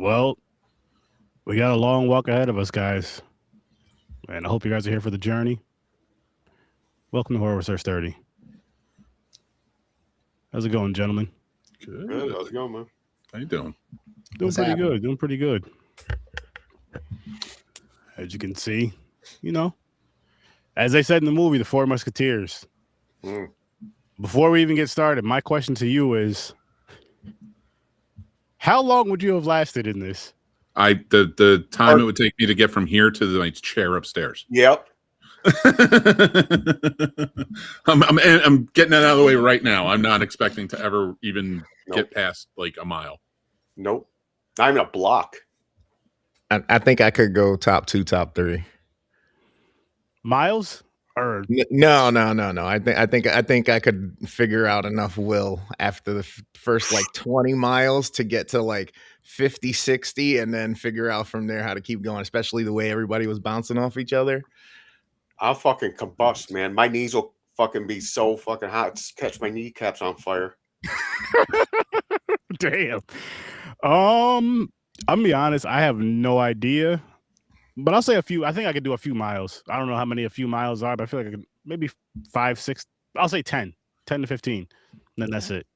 Well, we got a long walk ahead of us, guys. And I hope you guys are here for the journey. Welcome to Horror Search 30. How's it going, gentlemen? Good. How's it going, man? How you doing? Doing pretty good. Doing pretty good. As you can see, as they said in the movie, The Four Musketeers. Before we even get started, my question to you is, how long would you have lasted in this? The time it would take me to get from here to my chair upstairs. Yep. I'm getting that out of the way right now. I'm not expecting to ever even get past like a mile. Nope. Not even a block. I think I could go top 2, top 3. Miles? Or no. I think I could figure out enough will after the first like 20 miles to get to like 50, 60, and then figure out from there how to keep going, especially the way everybody was bouncing off each other. I'll fucking combust, man. My knees will fucking be so fucking hot. Just catch my kneecaps on fire. Damn. I'm gonna be honest, I have no idea. But I'll say a few. I think I could do a few miles. I don't know how many a few miles are, but I feel like I could maybe 5, 6. I'll say 10 to 15. And then that's it.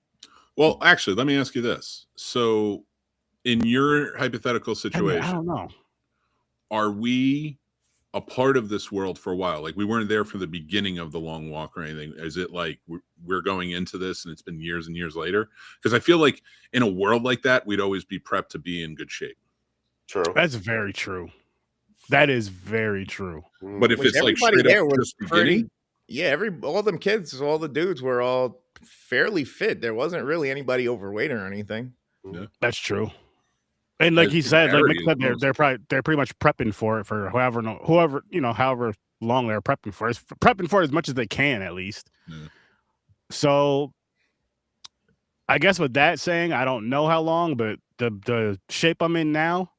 Well, actually, let me ask you this. So in your hypothetical situation, I don't know. Are we a part of this world for a while? Like we weren't there from the beginning of the long walk or anything. Is it like we're going into this and it's been years and years later? Because I feel like in a world like that, we'd always be prepped to be in good shape. True. That's very true. That is very true. But if it's like straight up just beginning, all them kids, all the dudes were all fairly fit. There wasn't really anybody overweight or anything. Yeah. That's true. And like he said, they're pretty much prepping for it for however long they're prepping for it. Prepping for it as much as they can, at least. Yeah. So I guess with that saying, I don't know how long, but the shape I'm in now,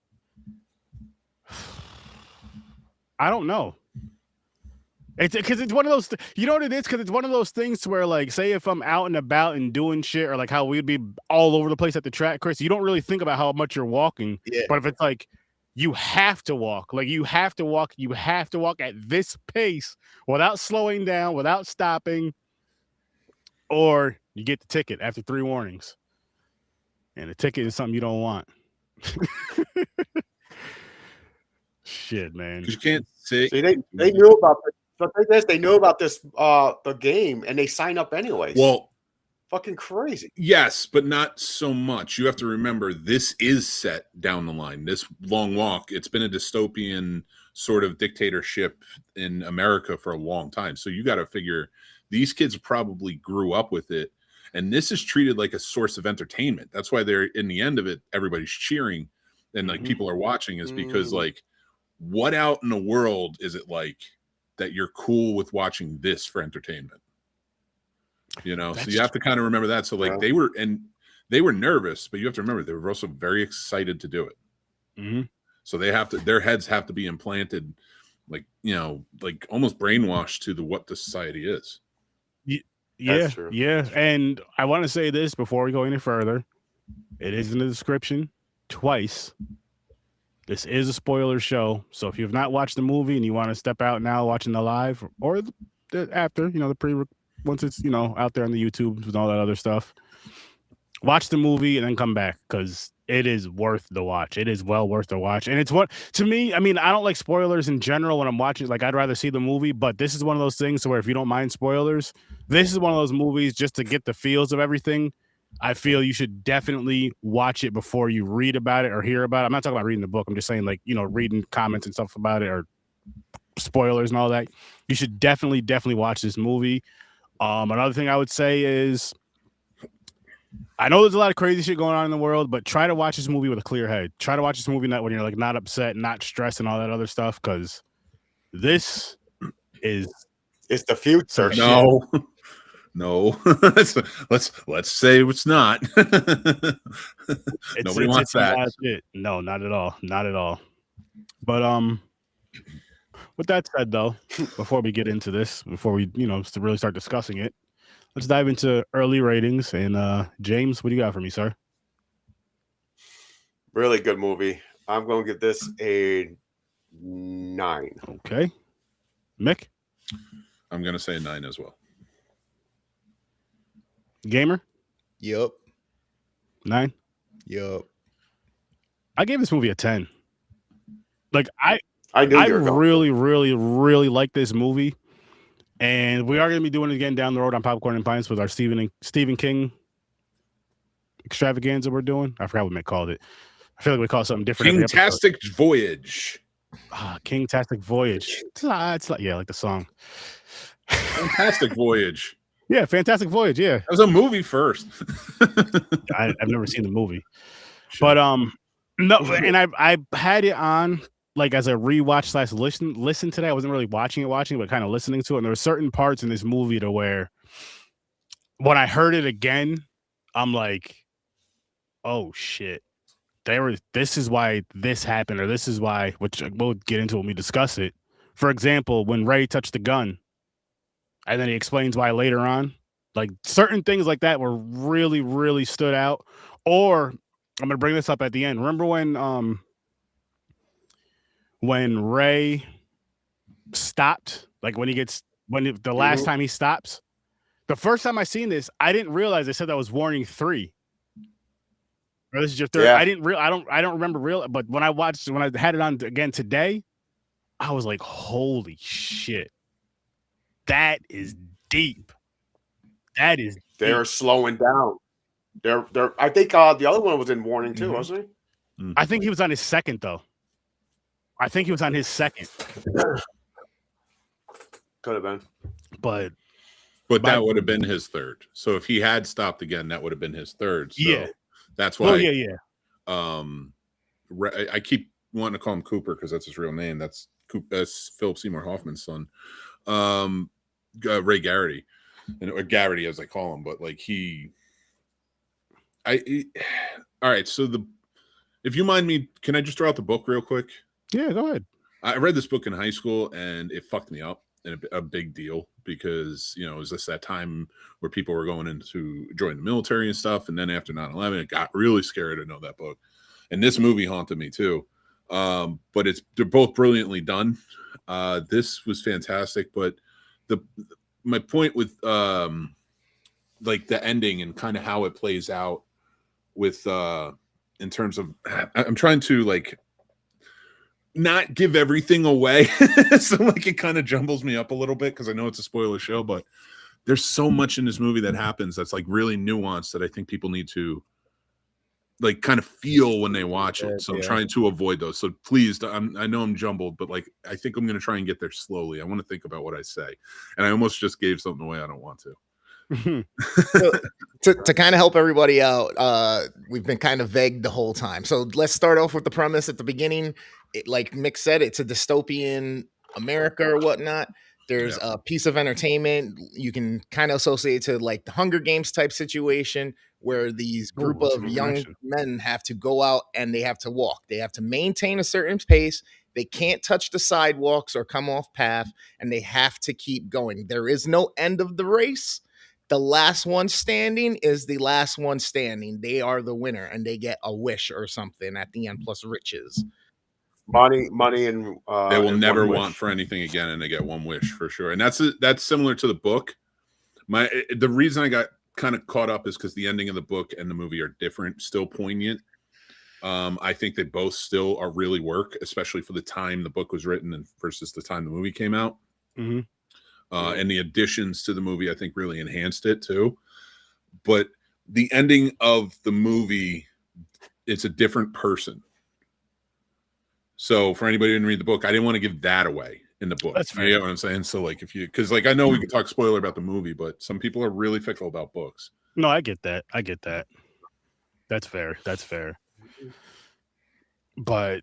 I don't know. It's because it's one of those, you know what it is? Because it's one of those things where, like, say if I'm out and about and doing shit, or like how we'd be all over the place at the track, Chris, you don't really think about how much you're walking. Yeah. But if it's like you have to walk at this pace without slowing down, without stopping, or you get the ticket after 3 warnings. And the ticket is something you don't want. Shit, man. because you can't say they knew about this. So they knew about this the game, and they sign up anyways. Well, fucking crazy. yes, but not so much. You have to remember this is set down the line. This long walk, it's been a dystopian sort of dictatorship in America for a long time. So you got to figure these kids probably grew up with it, and this is treated like a source of entertainment. That's why they're in the end of it, everybody's cheering and like people are watching, is because like, what out in the world is it like that you're cool with watching this for entertainment? So you have to kind of remember that. So like they were nervous, but you have to remember they were also very excited to do it. So their heads have to be implanted, like like almost brainwashed to what the society is. Yeah. And I want to say this before we go any further. It is in the description twice. This is a spoiler show, so if you have not watched the movie and you want to step out now watching the live or after, once it's out there on the YouTube and all that other stuff, watch the movie and then come back, because it is worth the watch. It is well worth the watch, and it's what, to me, I mean, I don't like spoilers in general when I'm watching. Like, I'd rather see the movie, but this is one of those things where if you don't mind spoilers, this is one of those movies just to get the feels of everything. I feel you should definitely watch it before you read about it or hear about it. I'm not talking about reading the book. I'm just saying, like, reading comments and stuff about it or spoilers and all that. You should definitely watch this movie. Another thing I would say is, I know there's a lot of crazy shit going on in the world, but try to watch this movie with a clear head. Try to watch this movie when you're like not upset, not stressed, and all that other stuff, because this is It's the future. No, let's say it's not. Nobody wants that. No, not at all. Not at all. But with that said, though, before we get into this, before we to really start discussing it, let's dive into early ratings. And James, what do you got for me, sir? Really good movie. I'm going to give this a 9. Okay. Mick? I'm gonna say a 9 as well. Gamer? Yup. 9? Yup. I gave this movie a 10. Like, I knew I you were going. really like this movie. And we are going to be doing it again down the road on Popcorn and Pints with our Stephen King extravaganza we're doing. I forgot what Mick called it. I feel like we call it something different. King-tastic Voyage. King-tastic Voyage. It's like, yeah, like the song. Fantastic Voyage. Yeah, Fantastic Voyage. Yeah, That was a movie first. I've never seen the movie, but no, and I had it on like as a rewatch / listen today. I wasn't really watching it, but kind of listening to it. And there were certain parts in this movie to where when I heard it again, I'm like, oh shit. This is why this happened, or this is why, which we'll get into when we discuss it. For example, when Ray touched the gun, and then he explains why later on, like certain things like that were really, really stood out. Or I'm gonna bring this up at the end. Remember when Ray stopped, like the last time he stops, the first time I seen this, I didn't realize they said that was warning 3. Or this is your 3rd. Yeah. I don't remember but when I had it on again today, I was like, holy shit. That is deep. They're slowing down. They're I think the other one was in warning too, wasn't he? I think he was on his second though. I think he was on his second. Could have been. But that would have been his 3rd. So if he had stopped again, that would have been his 3rd. So yeah. That's why. I keep wanting to call him Cooper because that's his real name. That's Philip Seymour Hoffman's son, Ray Garrity, or Garrity as I call him. But like all right. So if you mind me, can I just throw out the book real quick? Yeah, go ahead. I read this book in high school and it fucked me up. And a big deal because, it was just that time where people were going in to join the military and stuff. And then after 9/11, it got really scary to know that book. And this movie haunted me too. But they're both brilliantly done. This was fantastic. But my point with like the ending and kind of how it plays out with in terms of, I'm trying to like not give everything away. So like it kind of jumbles me up a little bit because I know it's a spoiler show, but there's so much in this movie that happens that's like really nuanced that I think people need to like kind of feel when they watch it. So I'm trying to avoid those. So please, I know I'm jumbled, but like I think I'm going to try and get there slowly. I want to think about what I say. And I almost just gave something away I don't want to. So, to kind of help everybody out, we've been kind of vague the whole time. So let's start off with the premise at the beginning. Like Mick said, it's a dystopian America or whatnot. There's a piece of entertainment you can kind of associate to like the Hunger Games type situation where these group of young men have to go out and they have to walk. They have to maintain a certain pace. They can't touch the sidewalks or come off path, and they have to keep going. There is no end of the race. The last one standing is the last one standing. They are the winner, and they get a wish or something at the end, plus riches. Money, and they will never want for anything again, and they get one wish for sure. And that's similar to the book. The reason I got kind of caught up is because the ending of the book and the movie are different, still poignant. I think they both still are really work, especially for the time the book was written and versus the time the movie came out. Mm-hmm. And the additions to the movie, I think, really enhanced it too. But the ending of the movie, it's a different person. So for anybody who didn't read the book, I didn't want to give that away in the book. That's fair. You know what I'm saying? So like because like I know we can talk spoiler about the movie, but some people are really fickle about books. No, I get that. That's fair. But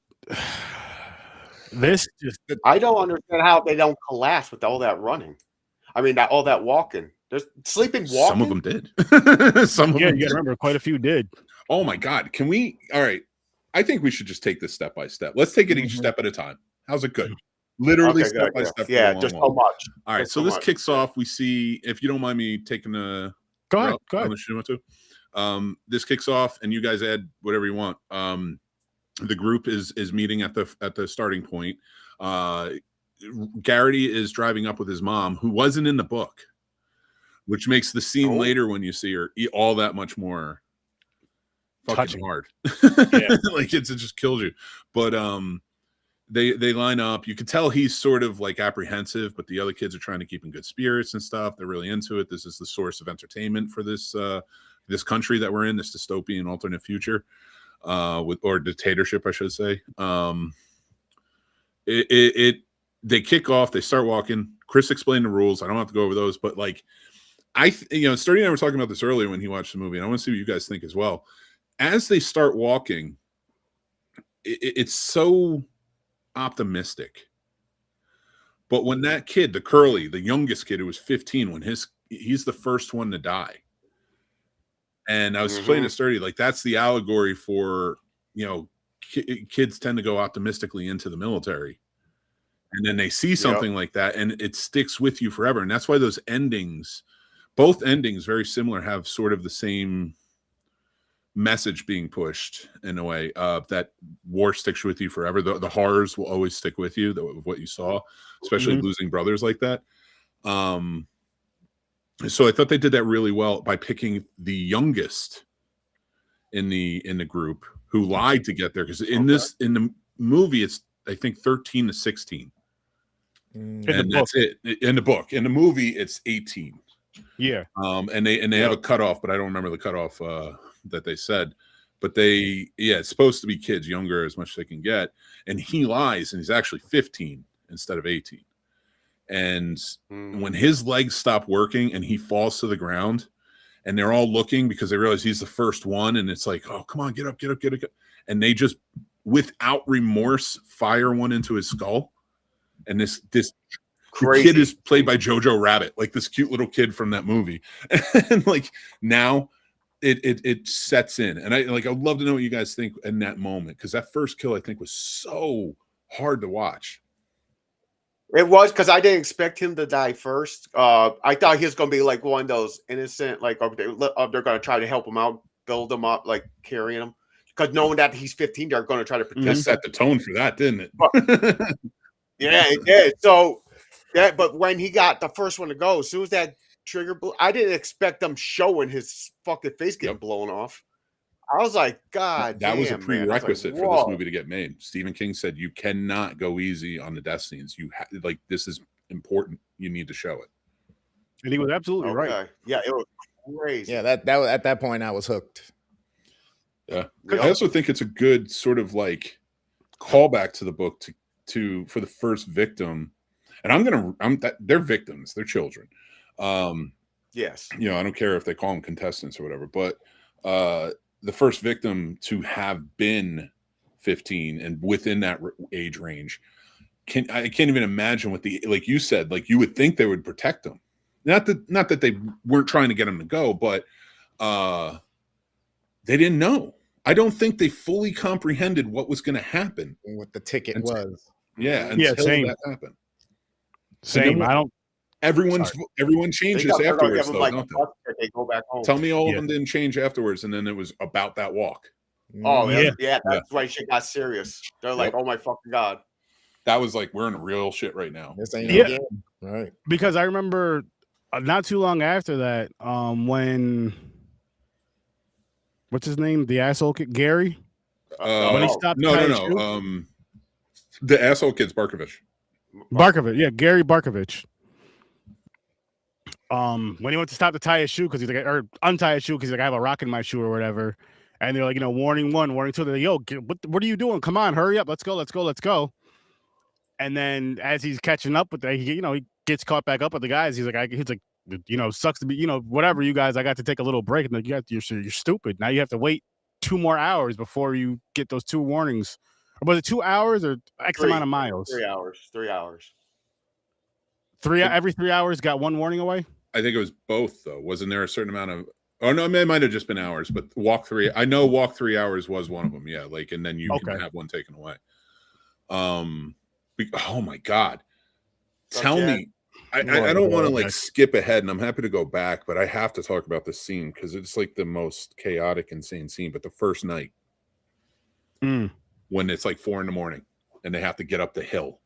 this just, I don't understand how they don't collapse with all that running. I mean, all that walking. There's sleeping walking. Some of them did. Some of them you gotta remember, quite a few did. Oh my God. Can we? All right. I think we should just take this step by step. Let's take it each step at a time. How's it good? Literally step by step. Yeah, just so much. All right. So this kicks off. We see, if you don't mind me taking a go ahead. This kicks off, and you guys add whatever you want. the group is meeting at the starting point. Garrity is driving up with his mom, who wasn't in the book, which makes the scene later when you see her all that much more fucking hard. Yeah. Like it just kills you. But they line up. You can tell he's sort of like apprehensive, but the other kids are trying to keep in good spirits and stuff. They're really into it. This is the source of entertainment for this this country that we're in, this dystopian alternate future, or dictatorship, I should say. They kick off. They start walking. Chris explained the rules. I don't have to go over those, but like Sturdy and I were talking about this earlier when he watched the movie, and I want to see what you guys think as well. As they start walking, it's so optimistic. But when that kid, the youngest kid who was 15, when he's the first one to die. And I was explaining to Sturdy, like that's the allegory for, kids tend to go optimistically into the military. And then they see something like that and it sticks with you forever. And that's why those endings, both endings, very similar, have sort of the same message being pushed in a way, that war sticks with you forever. The horrors will always stick with you, what you saw, especially losing brothers like that. So I thought they did that really well by picking the youngest in the group who lied to get there. Because in the movie, it's I think 13 to 16. And that's it. In the book. In the movie, it's 18. Yeah. And they have a cutoff, but I don't remember the cutoff that they said. But it's supposed to be kids younger as much as they can get. And he lies, and he's actually 15 instead of 18. And when his legs stop working and he falls to the ground, and they're all looking because they realize he's the first one, and it's like, oh, come on, get up. And they just, without remorse, fire one into his skull. And this kid is played by Jojo Rabbit, like this cute little kid from that movie. And like now it sets in. And I'd love to know what you guys think in that moment, because that first kill I think was so hard to watch. It was, because I didn't expect him to die first. I thought he was going to be like one of those innocent, like they're going to try to help him out, build him up, like carrying him. Because knowing that he's 15, they're going to try to protect him. Set the tone for that, didn't it? Yeah, it did. So, but when he got the first one to go, as soon as that trigger blew, I didn't expect them showing his fucking face getting blown off. I was like, God, that was a prerequisite for this movie to get made. Stephen King said you cannot go easy on the death scenes. You this is important. You need to show it. And he was absolutely right. Yeah, it was crazy. Yeah, that at that point I was hooked. Yeah, I also think it's a good sort of like callback to the book for the first victim. And they're victims, they're children. Yes, I don't care if they call them contestants or whatever, but the first victim to have been 15 and within that age range, I can't even imagine what like you said, like you would think they would protect them. Not that they weren't trying to get them to go, but they didn't know. I don't think they fully comprehended what was going to happen. What the ticket was. Yeah, until that happened. Same. Everyone changes afterwards, though, don't they go back home. Tell me all of them didn't change afterwards, and then it was about that walk. Oh, yeah. That's why shit got serious. They're like, oh my fucking God. That was like, we're in real shit right now. Yeah. Right. Because I remember not too long after that, when what's his name? The asshole kid, Gary? When he stopped No. The asshole kid's Barkovich. Yeah, Gary Barkovich. When he went to stop to tie his shoe because he's like, or untie his shoe because he's like, I have a rock in my shoe or whatever. And they're like, warning 1, warning 2. They're like, yo, what are you doing? Come on, hurry up. Let's go. And then as he's catching up with he gets caught back up with the guys. He's like, sucks to be, whatever, you guys, I got to take a little break. And like, you're stupid. Now you have to wait 2 more hours before you get those 2 warnings. Or was it 2 hours or X amount of miles? 3 hours. 3 hours. Every 3 hours got 1 warning away? I think it was both, though. Wasn't there a certain amount of... Oh, no, it might have just been hours, but walk 3... I know walk 3 hours was one of them, yeah. Like, and then you can have 1 taken away. Oh, my God. Tell me... I don't want to, skip ahead, and I'm happy to go back, but I have to talk about this scene, because it's, the most chaotic, insane scene, but the first night. when it's like 4 a.m. and they have to get up the hill.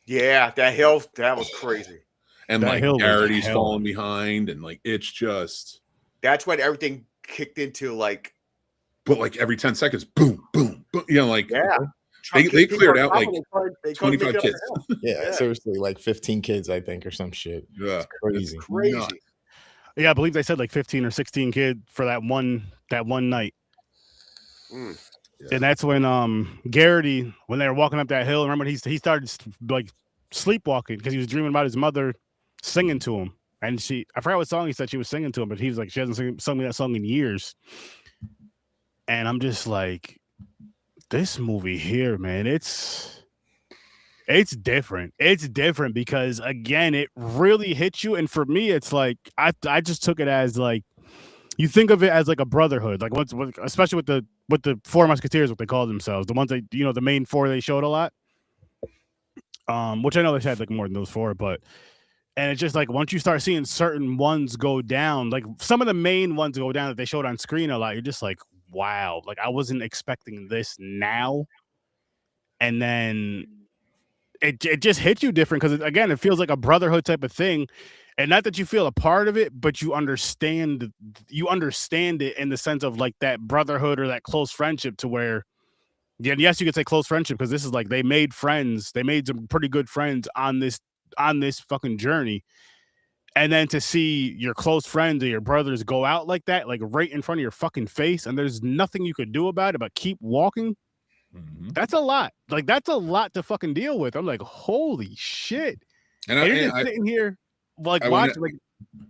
Yeah, that was crazy. And That like hill was Garrity's hell. falling behind, and like it's just. That's when everything kicked into like. But like every 10 seconds, boom, boom, boom. You know, like Yeah. they cleared out like they 25 kids. Yeah, seriously, like 15 kids, I think, or some shit. Yeah, It's crazy. it's Crazy. nuts. Yeah, I believe they said like 15 or 16 kids for that one night. Mm. Yeah. And that's when Garrity, when they were walking up that hill, remember he started like sleepwalking because he was dreaming about his mother singing to him. And I forgot what song he said she was singing to him, but he was like, she hasn't sung me that song in years. And I'm just like, this movie here, man, it's different. It's different because again, it really hits you. And for me, it's like I just took it as like, you think of it as like a brotherhood, like especially with the Four Musketeers, what they call themselves, the ones that the main four they showed a lot. Which I know they had like more than those four, and it's just like once you start seeing certain ones go down, like some of the main ones go down that they showed on screen a lot, you're just like, wow, like I wasn't expecting this now. And then it just hits you different because again, it feels like a brotherhood type of thing. And not that you feel a part of it, but you understand it in the sense of like that brotherhood or that close friendship to where, yeah, yes, you could say close friendship because this is like they made friends. They made some pretty good friends on this fucking journey. And then to see your close friends or your brothers go out like that, like right in front of your fucking face, and there's nothing you could do about it but keep walking. Mm-hmm. That's a lot. Like that's a lot to fucking deal with. I'm like, holy shit. And you're just sitting here like watching, like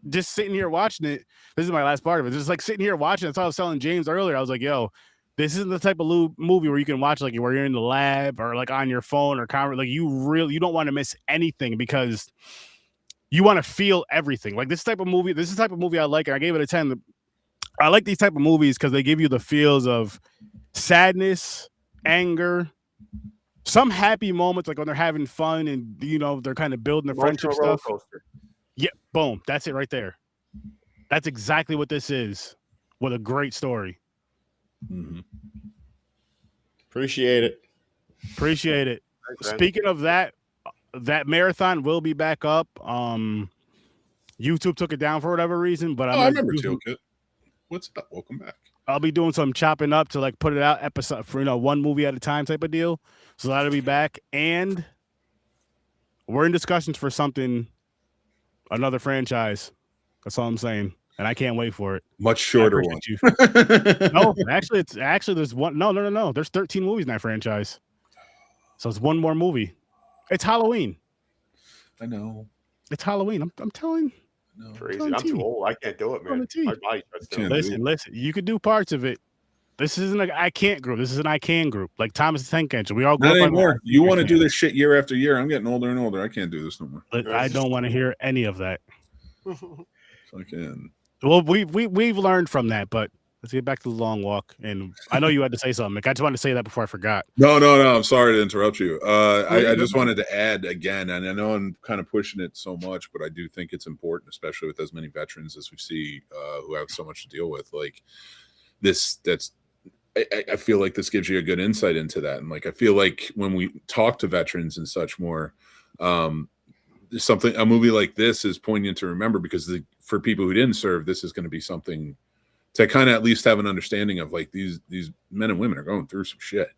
just sitting here watching it. This is my last part of it. Just like sitting here watching. That's what I was telling James earlier. I was like, yo, this isn't the type of movie where you can watch like where you're in the lab or like on your phone or like you don't want to miss anything because you want to feel everything. Like this is the type of movie I like, and I gave it a 10. I like these type of movies because they give you the feels of sadness, anger, some happy moments, like when they're having fun and they're kind of building the friendship stuff. Yeah, boom, that's it right there. That's exactly what this is, with a great story. Mm-hmm. Appreciate it. Okay. Speaking of that marathon will be back up. YouTube took it down for whatever reason, but I remember Toolkit. What's up? Welcome back. I'll be doing some chopping up to like put it out episode for one movie at a time type of deal. So that'll be back, and we're in discussions for another franchise. That's all I'm saying, and I can't wait for it. Much shorter one. No, actually, there's one. No. There's 13 movies in that franchise, so it's one more movie. It's Halloween. I know. It's Halloween. I'm telling. No. Crazy. I'm too old. I can't do it, man. My body shuts down. Listen. You could do parts of it. This isn't an I can't group. This is an I can group. Like Thomas the Tank Engine. We all go. Not anymore. You want to do this shit year after year. I'm getting older and older. I can't do this no more. I don't want to hear any of that. Fucking. Well, we've learned from that, but let's get back to the long walk. And I know you had to say something, Mick. I just wanted to say that before I forgot. No. I'm sorry to interrupt you. I just wanted to add again, and I know I'm kind of pushing it so much, but I do think it's important, especially with as many veterans as we see who have so much to deal with. Like this, I feel like this gives you a good insight into that. And like, I feel like when we talk to veterans and such more, a movie like this is poignant to remember because for people who didn't serve, this is going to be something to kind of at least have an understanding of like these men and women are going through some shit.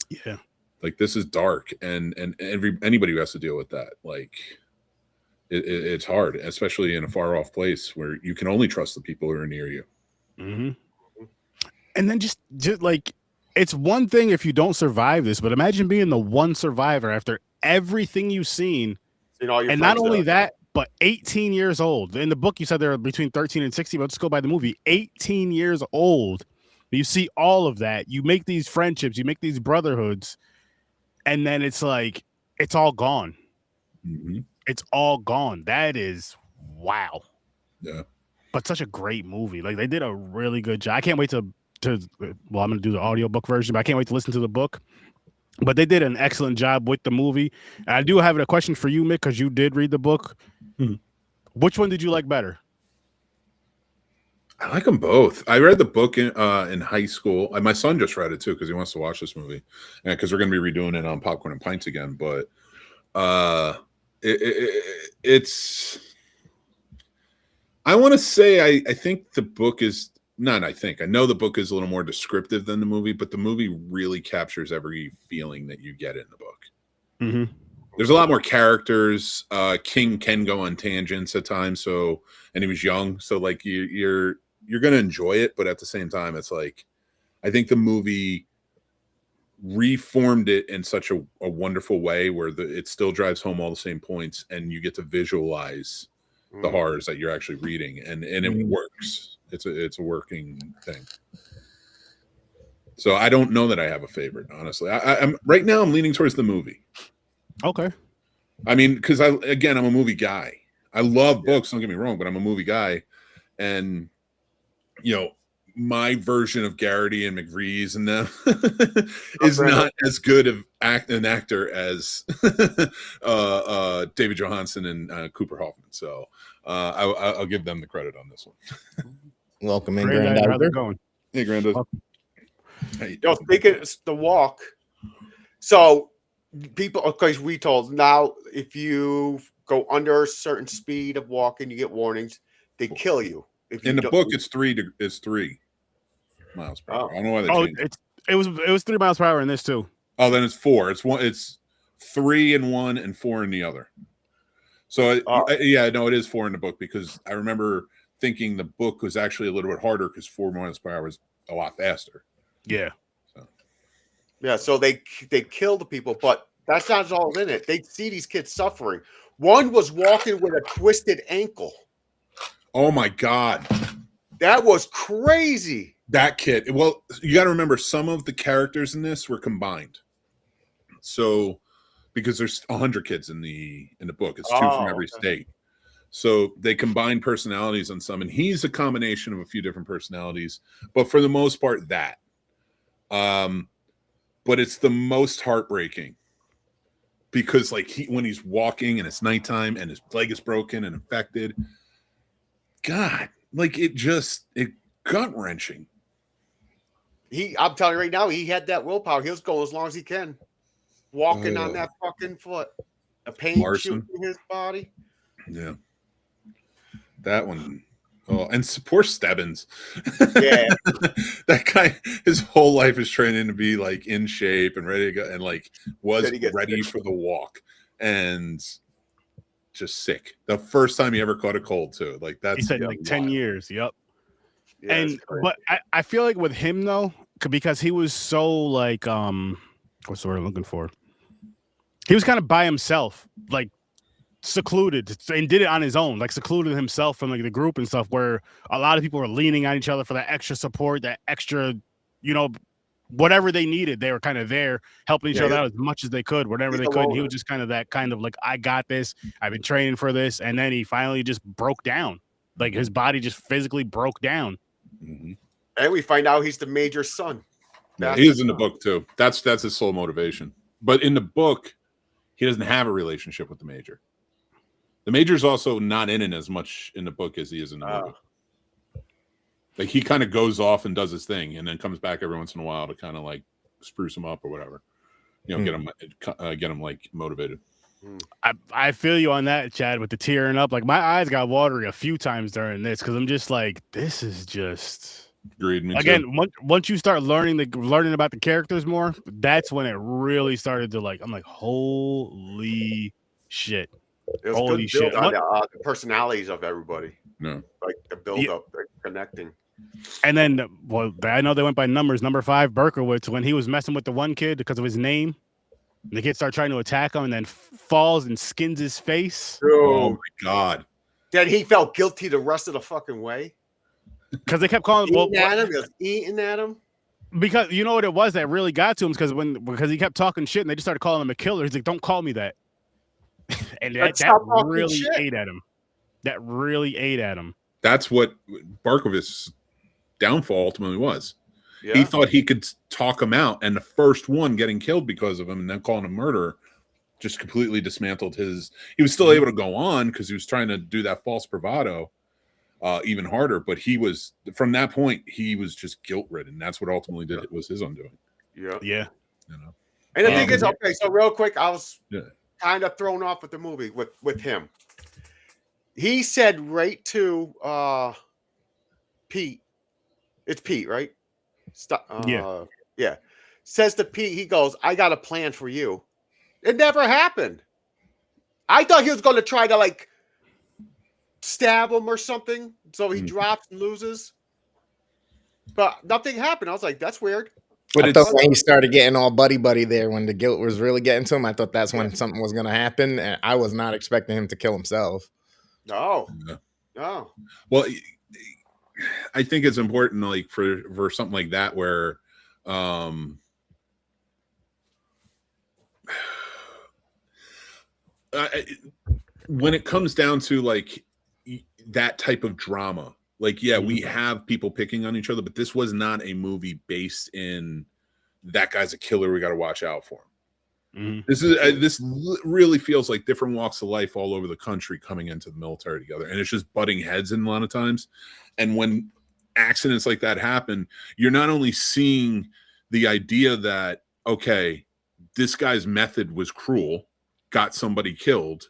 Yeah. Like this is dark and anybody who has to deal with that, like it's hard, especially in a far off place where you can only trust the people who are near you. Mm-hmm. And then just like, it's one thing if you don't survive this, but imagine being the one survivor after everything you've seen. And not only that, but 18 years old. In the book, you said they're between 13 and 60, but let's go by the movie. 18 years old. You see all of that. You make these friendships, you make these brotherhoods, and then it's like, it's all gone. Mm-hmm. It's all gone. That is wow. Yeah. But such a great movie. Like they did a really good job. I can't wait to I'm going to do the audiobook version, but I can't wait to listen to the book. But they did an excellent job with the movie. And I do have a question for you, Mick, because you did read the book. Mm-hmm. Which one did you like better? I like them both. I read the book in high school. My son just read it too because he wants to watch this movie, and because we're going to be redoing it on Popcorn and Pints again. But it's. I want to say I think the book is not. I know the book is a little more descriptive than the movie, but the movie really captures every feeling that you get in the book. Mm-hmm. There's a lot more characters. King can go on tangents at times, and he was young, so like you're gonna enjoy it, but at the same time, it's like I think the movie reformed it in such a wonderful way where it still drives home all the same points, and you get to visualize the horrors that you're actually reading, and it works. It's a working thing. So I don't know that I have a favorite, honestly. I'm right now. I'm leaning towards the movie. Okay. I mean, because I'm a movie guy. I love books. Don't get me wrong, but I'm a movie guy, and my version of Garrity and McVries and them is not as good of an actor as David Johansen and Cooper Hoffman. So I'll give them the credit on this one. Welcome in, Granddad. How's Granddad. it going? Hey, Granddad. Hey, speaking of the walk, so people, because we told now if you go under a certain speed of walking, you get warnings. They kill you. In the book, it's 3 miles per hour. I don't know why they changed it. It was 3 miles per hour in this too. Oh, then it's 4. It's 3 in one and 4 in the other. So it is 4 in the book because I remember thinking the book was actually a little bit harder because 4 miles per hour is a lot faster. Yeah. So they kill the people, but that's not all in it. They see these kids suffering. One was walking with a twisted ankle. Oh my God. That was crazy. That kid. Well, you got to remember some of the characters in this were combined. So, because there's 100 kids in the book, it's 2 from every state. So they combine personalities on some, and he's a combination of a few different personalities. But for the most part, that. But it's the most heartbreaking because, like, when he's walking and it's nighttime and his leg is broken and infected. God, like it gut wrenching. I'm telling you right now, he had that willpower. He'll go as long as he can, walking on that fucking foot. A pain shooting his body. Yeah, that one. Oh, and poor Stebbins. Yeah, that guy. His whole life is training to be like in shape and ready to go, and like was ready for the walk, and just sick. The first time he ever caught a cold too. Like that's he said like 10 years. Yep. Yeah, and but I feel like with him though, because he was so like what's the word I'm looking for? He was kind of by himself, like secluded, and did it on his own, like secluded himself from like the group and stuff, where a lot of people were leaning on each other for that extra support, that extra, whatever they needed, they were kind of there helping each other out as much as they could, whatever they could. He was just kind of that kind of like, I got this, I've been training for this, and then he finally just broke down. Like his body just physically broke down. Mm-hmm. And we find out he's the major's son. Yeah, he is in the book too. That's his sole motivation. But in the book, he doesn't have a relationship with the major. The major's also not in it as much in the book as he is in the movie. Like he kind of goes off and does his thing, and then comes back every once in a while to kind of like spruce him up or whatever. Get him like motivated. I feel you on that, Chad, with the tearing up. Like my eyes got watery a few times during this because I'm just like, this is just. Agreed. Again, once you start learning about the characters more, that's when it really started to like. I'm like, holy shit! It was holy good shit! on the personalities of everybody. No, like the build up, like connecting. And then, well, I know they went by numbers. Number 5, Berkowitz, when he was messing with the one kid because of his name, the kid started trying to attack him and then falls and skins his face. Oh my God! Then he felt guilty the rest of the fucking way. Because they kept calling eating at him. Because you know what it was that really got to him, because he kept talking shit and they just started calling him a killer. He's like, "Don't call me that," and that really ate at him. That really ate at him. That's what Barkowitz's downfall ultimately was. Yeah. He thought he could talk him out, and the first one getting killed because of him and then calling him murderer just completely dismantled his. He was still able to go on because he was trying to do that false bravado. even harder. But he was, from that point, he was just guilt ridden. That's what ultimately did it, was his undoing. Yeah. Yeah. You know. And the thing is, okay, so real quick, I was Yeah. kind of thrown off with the movie with him. He said right to Pete. It's Pete, right? Yeah. Yeah. Says to Pete, he goes, "I got a plan for you." It never happened. I thought he was going to try to like stab him or something, so he drops and loses. But nothing happened. I was like, that's weird. But I thought when he started getting all buddy there, when the guilt was really getting to him, I thought that's when something was going to happen, and I was not expecting him to kill himself. No. Yeah. No. Well, I think it's important, like for something like that, where when it comes down to like that type of drama, like, yeah, we have people picking on each other, but this was not a movie based in that guy's a killer, we got to watch out for him. This is this really feels like different walks of life all over the country coming into the military together, and it's just butting heads in a lot of times. And when accidents like that happen, you're not only seeing the idea that, okay, this guy's method was cruel, got somebody killed,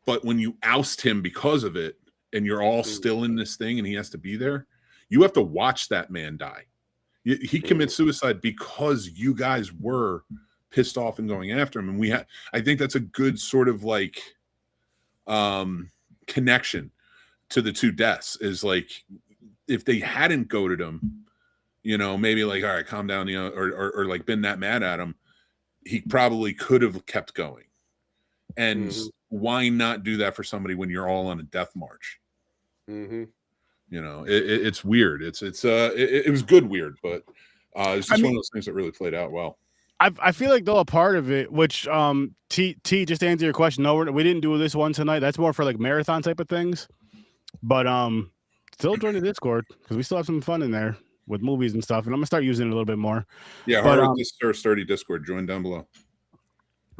but when you oust him because of it, and you're all still in this thing and he has to be there, you have to watch that man die. He commits suicide because you guys were pissed off and going after him. And I think that's a good sort of like connection to the two deaths, is like, if they hadn't goaded him, you know, maybe like, all right, calm down, you know, or like been that mad at him, he probably could have kept going. And why not do that for somebody when you're all on a death march? You know, it's weird. It was good weird, but it's just one of those things that really played out well. I feel like though a part of it, which T just to answer your question, no, we didn't do this one tonight. That's more for like marathon type of things. But still join the Discord because we still have some fun in there with movies and stuff, and I'm gonna start using it a little bit more. Yeah, Hard Sturdy Discord. Join down below.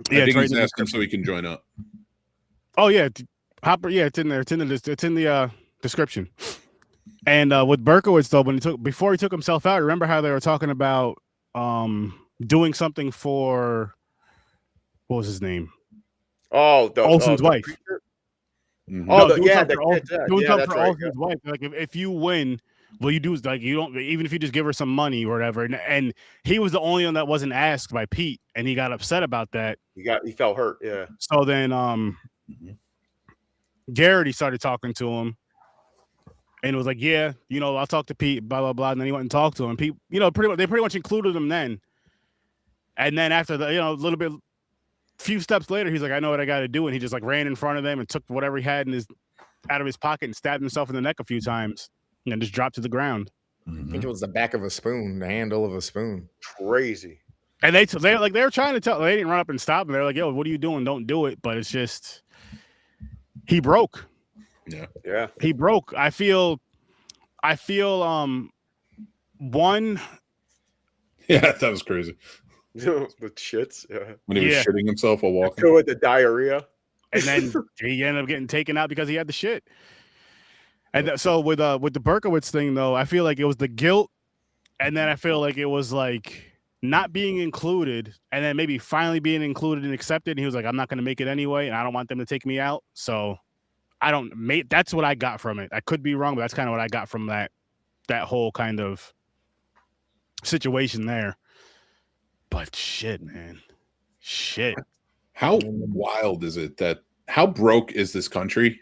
Yeah, I think he's asking so he can join up. Oh yeah, Hopper. Yeah, it's in there. It's in the description. And with Berkowitz though, before he took himself out, remember how they were talking about doing something for, what was his name? Oh, Olsen's wife. Oh, doing something that's for right. Olsen's wife. Like if you win, well, you do is like you don't, even if you just give her some money or whatever. And he was the only one that wasn't asked by Pete, and he got upset about that. He felt hurt. Yeah. So then Garrity started talking to him. And it was like, yeah, you know, I'll talk to Pete, blah, blah, blah. And then he went and talked to him. Pete, you know, they pretty much included him then. And then after the, you know, few steps later, he's like, I know what I got to do. And he just like ran in front of them and took whatever he had out of his pocket and stabbed himself in the neck a few times and then just dropped to the ground. I think it was the back of a spoon, the handle of a spoon. Crazy. And they were trying to tell, they didn't run up and stop him. They're like, yo, what are you doing? Don't do it. But it's just, he broke. Yeah. He broke. I feel one. Yeah, that was crazy. The shits. Yeah. When he was shitting himself while walking. With the diarrhea. And then he ended up getting taken out because he had the shit. And so with the Berkowitz thing though, I feel like it was the guilt, and then I feel like it was like not being included, and then maybe finally being included and accepted. And he was like, I'm not going to make it anyway, and I don't want them to take me out. So that's what I got from it. I could be wrong, but that's kind of what I got from that whole kind of situation there. But shit, man. Shit. How wild is it that, how broke is this country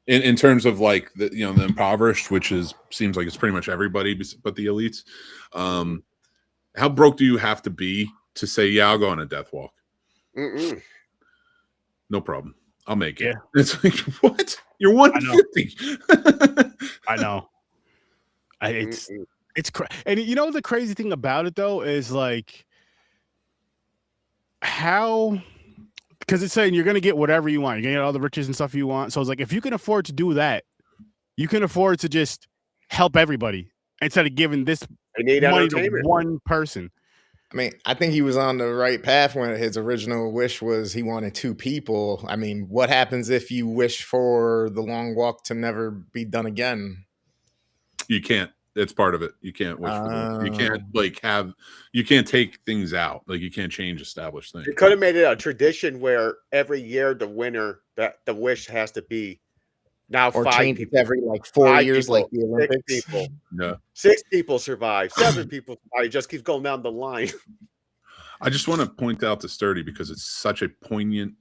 in terms of like the, you know, the impoverished, which seems like it's pretty much everybody but the elites. How broke do you have to be to say, yeah, I'll go on a death walk? No problem. I'll make it. Yeah. It's like, what? You're 150. I know. It's and you know the crazy thing about it though is like how, because it's saying you're gonna get whatever you want, you're gonna get all the riches and stuff you want. So it's like if you can afford to do that, you can afford to just help everybody instead of giving this money to one person. I mean, I think he was on the right path when his original wish was he wanted 2 people. I mean, what happens if you wish for the long walk to never be done again? You can't. It's part of it. You can't wish for them. You can't you can't take things out. Like you can't change established things. It could have made it a tradition where every year the winner that the wish has to be now Or 5 change it people. every like 4 5 years, people, like the 6 Olympics. people. No. 6 people survive. 7 people survive. It just keeps going down the line. I just want to point out to Sturdy because it's such a poignant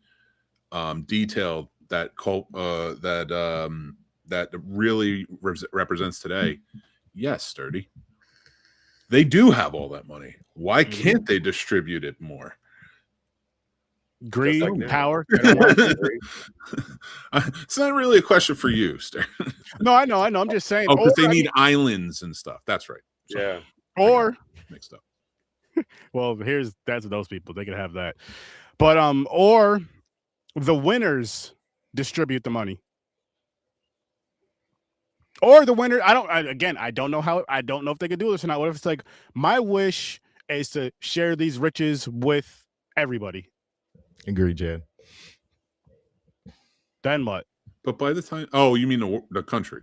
detail that that really represents today. Yes, Sturdy. They do have all that money. Why can't they distribute it more? Greed, like power. It's not really a question for you, Sturdy. No, I know. I'm just saying. Oh, because they I need mean, islands and stuff. That's right. Sorry. Yeah. or Mixed up. well, that's those people. They can have that. But or the winners distribute the money. Or the winner, I don't know how, I don't know if they could do this or not. What if it's like, my wish is to share these riches with everybody? Agree, Jed. Then what? But by the time, oh, you mean the country?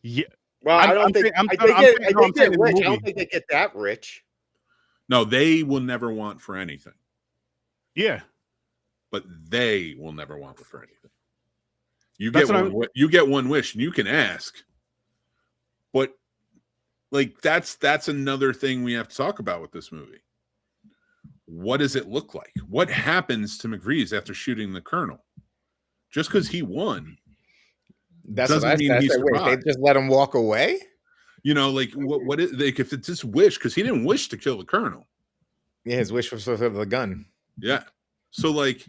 Yeah. Well, I don't think I'm they saying- get I'm saying in the rich. I don't movie. think they get that rich. No, they will never want for anything. Yeah. But they will never want for anything. You That's get what you get one wish and you can ask. But like that's another thing we have to talk about with this movie. What does it look like? What happens to McVries after shooting the colonel? Just because he won, That's doesn't what I mean he said. Wait, survived. they just let him walk away? You know, like what is like if it's just wish, because he didn't wish to kill the colonel. Yeah, his wish was for the gun. Yeah. So like,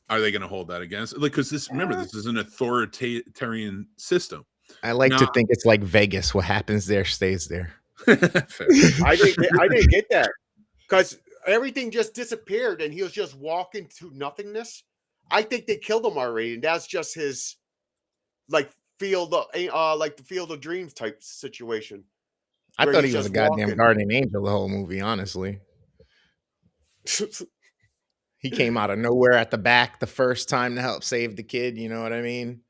are they going to hold that against? Like, because remember, this is an authoritarian system. I like to think it's like Vegas. What happens there stays there. I didn't get that because everything just disappeared and he was just walking to nothingness. I think they killed him already, and that's just his like the field of dreams type situation. I where thought he's he was a just goddamn walking. guardian angel the whole movie, honestly. He came out of nowhere at the back the first time to help save the kid, you know what I mean?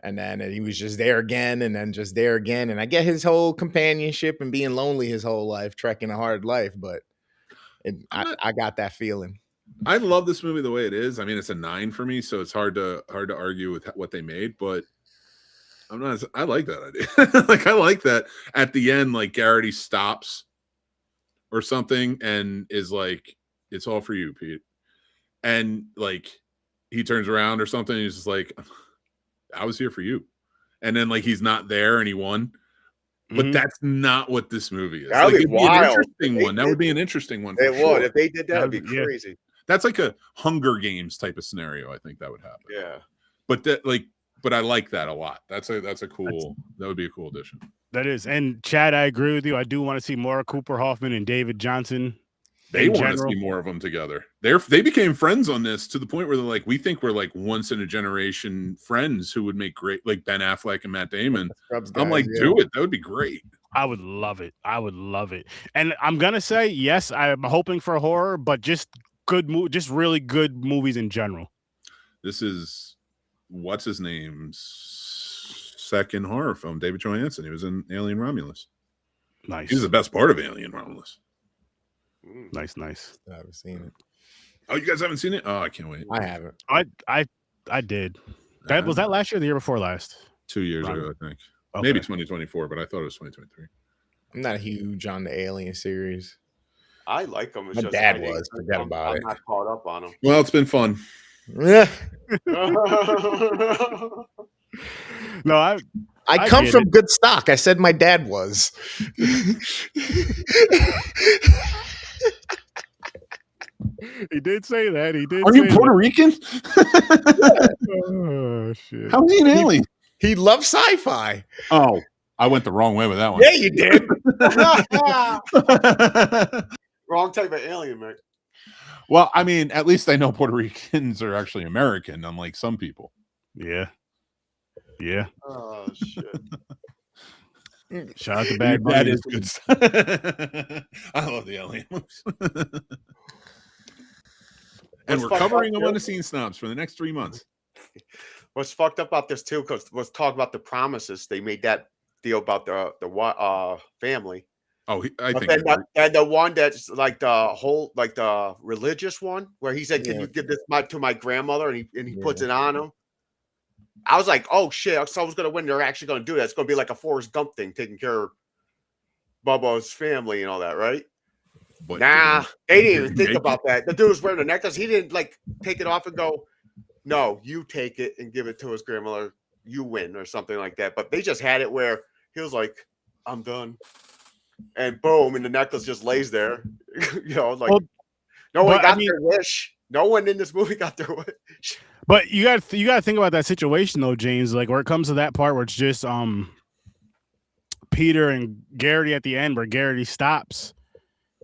And then he was just there again and then just there again. And I get his whole companionship and being lonely his whole life, trekking a hard life, but I got that feeling. I love this movie the way it is. I mean, it's a 9 for me, so it's hard to argue with what they made, but I like that idea. Like I like that at the end, like Garrity stops or something and is like, it's all for you, Pete. And like he turns around or something, and he's just like, I was here for you. And then like he's not there and he won. But that's not what this movie is. That would like, be wild. An interesting one. That would be an interesting one. It sure. would. If they did that, it'd be Yeah. crazy. That's like a Hunger Games type of scenario. I think that would happen. Yeah. But I like that a lot. That would be a cool addition. That is. And Chad, I agree with you. I do want to see more Cooper Hoffman and David Johnson. They in want to general. see more of them together. They became friends on this to the point where they're like, we think we're like once in a generation friends who would make great, like Ben Affleck and Matt Damon. Scrubs I'm guys, like, yeah. do it. That would be great. I would love it. And I'm gonna say yes. I'm hoping for horror, but just just really good movies in general. This is what's his name's second horror film, David Johansen. He was in Alien Romulus. Nice. He was the best part of Alien Romulus. Nice. I haven't seen it. Oh, you guys haven't seen it? Oh, I can't wait. I haven't. I did. That was that last year or the year before last? 2 years ago, I think. Okay. Maybe 2024, but I thought it was 2023. I'm not huge on the Alien series. I like them. My dad was. Forget about it. I'm not caught up on them. Well, it's been fun. Yeah. No, I come get from it. good stock. I said my dad was. he did say that. He did. Are you Puerto Rican? Oh shit. How's he an alien? He loves sci-fi. Oh, I went the wrong way with that one. Yeah, you did. Wrong type of alien, Mick. Well, I mean, at least I know Puerto Ricans are actually American, unlike some people. Yeah. Oh shit. Shout out to Bad Bunny. That is good stuff. I love the alien movies. And we're covering them on the Scene Snobs for the next 3 months. What's fucked up about this too? Because let's talk about the promises. They made that deal about the family. Oh, I think. And the one that's like the religious one, where he said, "Can you give this to my grandmother?" And he puts it on him. I was like, "Oh shit! Someone's gonna win. They're actually gonna do that. It's gonna be like a Forrest Gump thing, taking care of Bubba's family and all that, right?" But nah, they didn't even think about that. The dude was wearing the necklace. He didn't like take it off and go, "No, you take it and give it to his grandmother. You win," or something like that. But they just had it where he was like, "I'm done," and boom, and the necklace just lays there. No one got their wish. No one in this movie got their wish. But you got to think about that situation though, James. Like where it comes to that part where it's just Peter and Garrity at the end, where Garrity stops.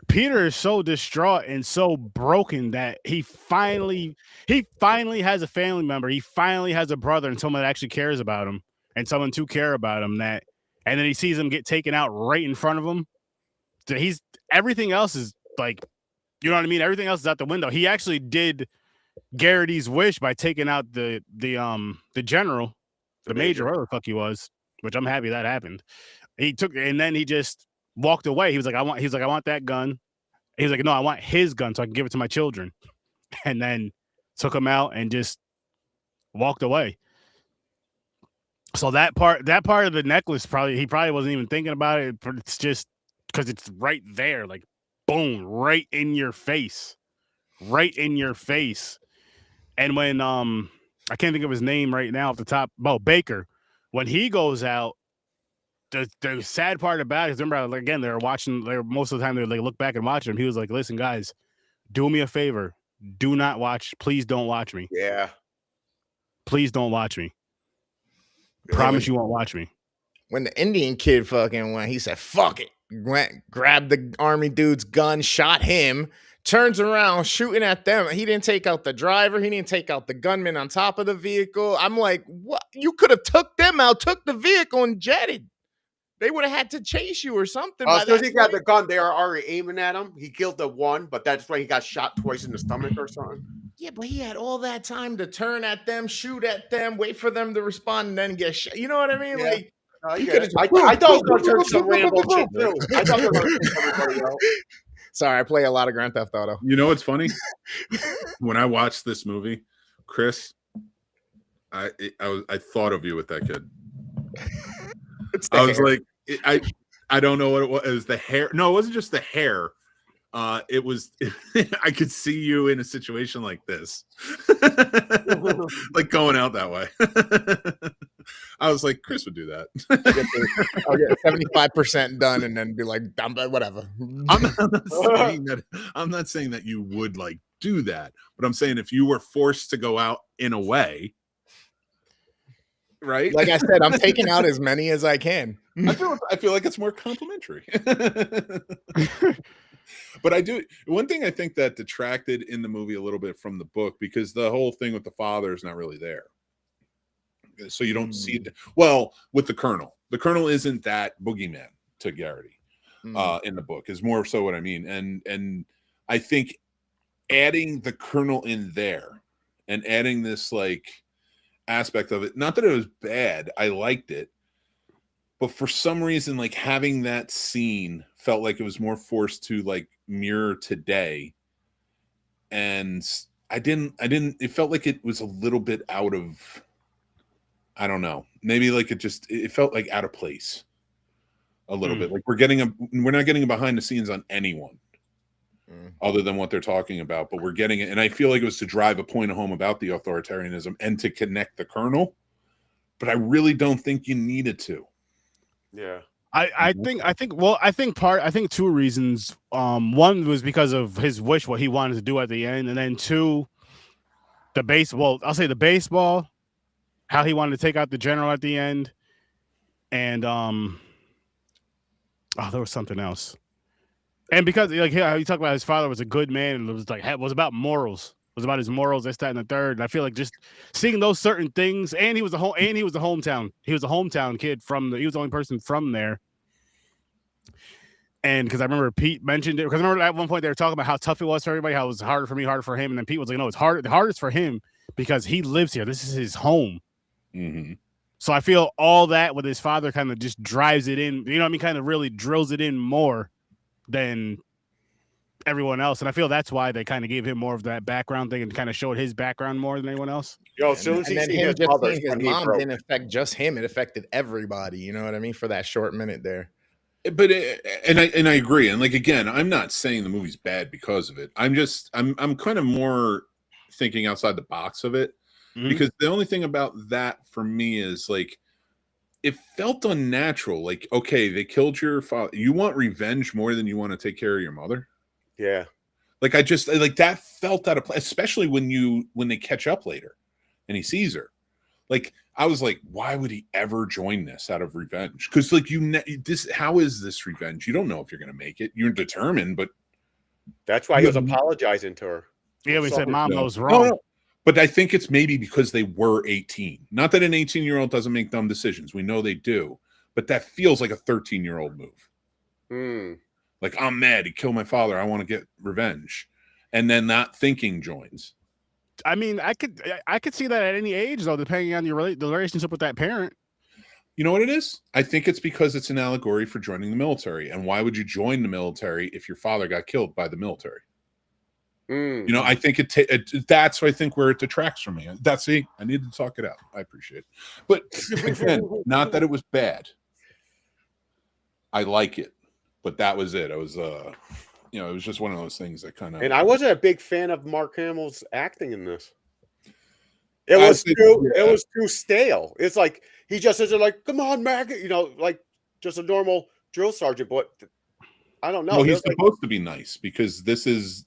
Peter is so distraught and so broken that he finally has a family member. He finally has a brother and someone that actually cares about him and someone to care about him. And then he sees him get taken out right in front of him. So everything else is like, you know what I mean? Everything else is out the window. He actually did Garrity's wish by taking out the general, the major, whatever the fuck he was, which I'm happy that happened. And then he just walked away. He was like, I want that gun. He was like, no, I want his gun so I can give it to my children. And then took him out and just walked away. So that part of the necklace, he probably wasn't even thinking about it. But it's just because it's right there, like boom, right in your face. Right in your face. And when I can't think of his name right now off the top. Baker, when he goes out, the sad part about it is, remember, again, most of the time they look back and watch him. He was like, "Listen, guys, do me a favor. Do not watch. Please don't watch me. Yeah. Please don't watch me. Promise you won't watch me." When the Indian kid fucking went, he said, "Fuck it." Grabbed the army dude's gun, shot him, turns around, shooting at them. He didn't take out the driver. He didn't take out the gunman on top of the vehicle. I'm like, what? You could have took them out, took the vehicle and jetted. They would have had to chase you or something. As soon as he got the gun, they are already aiming at him. He killed the one, but that's why he got shot twice in the stomach or something. Yeah, but he had all that time to turn at them, shoot at them, wait for them to respond, and then get shot. You know what I mean? Yeah. Like, I thought it was going to turn some Rambo shit too. I thought it was going to turn everybody out. Sorry, I play a lot of Grand Theft Auto. You know what's funny? When I watched this movie, Chris, I thought of you with that kid. I was like, I don't know what it was. It was the hair. No, it wasn't just the hair. It was. I could see you in a situation like this, like going out that way. I was like, Chris would do that. I'll get 75% done and then be like, whatever. I'm not saying that you would like do that, but I'm saying if you were forced to go out in a way. Right, like I said, I'm taking out as many as I can. I feel like it's more complimentary. But I do one thing I think that detracted in the movie a little bit from the book, because the whole thing with the father is not really there, so you don't see it. Well, with the colonel isn't that boogeyman to Garrity in the book, is more so what I mean, and I think adding the colonel in there and adding this like aspect of it, not that it was bad, I liked it, but for some reason, like having that scene felt like it was more forced to like mirror today, and I didn't it felt like it was a little bit out of, I don't know, maybe like it felt like out of place a little bit. Like we're not getting a behind the scenes on anyone other than what they're talking about, but we're getting it. And I feel like it was to drive a point home about the authoritarianism and to connect the colonel, but I really don't think you needed to. Yeah. I think two reasons. One was because of his wish, what he wanted to do at the end, and then two, the baseball, how he wanted to take out the general at the end, and there was something else. And because like he talked about his father was a good man, and it was like was about morals. It was about his morals, this, that, and the third. And I feel like just seeing those certain things, and he was a hometown. He was a hometown kid he was the only person from there. And because I remember Pete mentioned it, because I remember at one point they were talking about how tough it was for everybody, how it was harder for me, harder for him. And then Pete was like, no, it's harder. The hardest for him because he lives here. This is his home. Mm-hmm. So I feel all that with his father kind of just drives it in, you know what I mean? Kind of really drills it in more than everyone else. And I feel that's why they kind of gave him more of that background thing and kind of showed his background more than anyone else. Yo, as soon as he and then seen him his just mother, seeing his mom didn't affect just him. It affected everybody. You know what I mean? For that short minute there. But and I agree. And like, again, I'm not saying the movie's bad because of it. I'm kind of more thinking outside the box of it. Because the only thing about that for me is like, it felt unnatural. Like, okay, they killed your father. You want revenge more than you want to take care of your mother. Yeah. Like, I just like that felt out of place, especially when they catch up later and he sees her. Like, I was like, why would he ever join this out of revenge? Because like how is this revenge? You don't know if you're going to make it. You're determined, but that's why he was apologizing to her. Yeah, we said mom knows wrong. No. But I think it's maybe because they were 18. Not that an 18-year-old doesn't make dumb decisions. We know they do. But that feels like a 13-year-old move. Like, I'm mad. He killed my father. I want to get revenge. And then not thinking joins. I mean, I could see that at any age, though, depending on the relationship with that parent. You know what it is? I think it's because it's an allegory for joining the military. And why would you join the military if your father got killed by the military? You know, I think that's I think where it detracts from me. That's it. I needed to talk it out. I appreciate it. But again, not that it was bad. I like it, but that was it. I was, it was just one of those things that kind of. And I wasn't a big fan of Mark Hamill's acting in this. It was too stale. It's like he just is like, "Come on, maggot," like just a normal drill sergeant. But I don't know. Well, he's supposed to be nice because this is.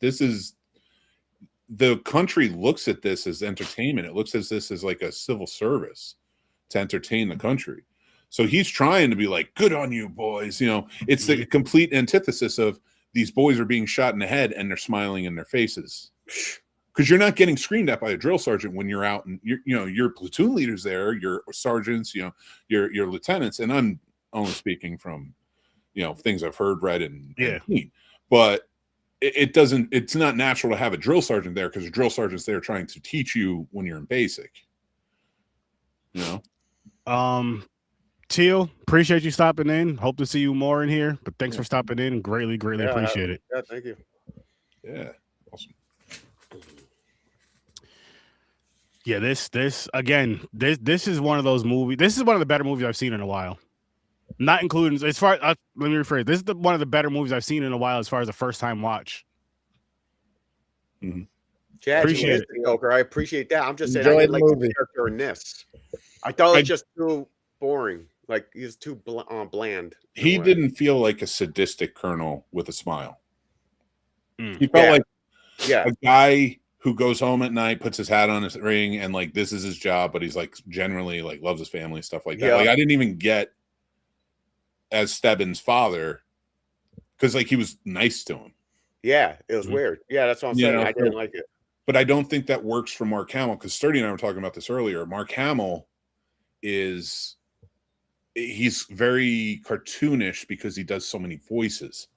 The country looks at this as entertainment. It looks at this as like a civil service to entertain the country. So he's trying to be like, good on you, boys. It's the complete antithesis of these boys are being shot in the head and they're smiling in their faces. Because you're not getting screamed at by a drill sergeant when you're out and your platoon leaders there, your sergeants, your lieutenants. And I'm only speaking from, things I've heard, read, and seen. But it's not natural to have a drill sergeant there because a drill sergeant's there trying to teach you when you're in basic. Teal, appreciate you stopping in. Hope to see you more in here, but thanks for stopping in. Greatly appreciate it. Yeah, thank you. Yeah, awesome. Yeah, this is one of those movies. This is one of the better movies I've seen in a while. Not including as far let me rephrase. This is one of the better movies I've seen in a while as far as a first time watch. Appreciate it, Joker. I appreciate that. I'm just saying I didn't like the character in this. I thought it was just too boring. Like he's too bland. He didn't feel like a sadistic colonel with a smile. He felt like a guy who goes home at night, puts his hat on his ring, and like this is his job, but he's like generally like loves his family, stuff like that. Like I didn't even get as Stebbins' father because like he was nice to him. Yeah, it was weird. Yeah, that's what I'm saying. I didn't like it. But I don't think that works for Mark Hamill because Sturdy and I were talking about this earlier. Mark Hamill he's very cartoonish because he does so many voices.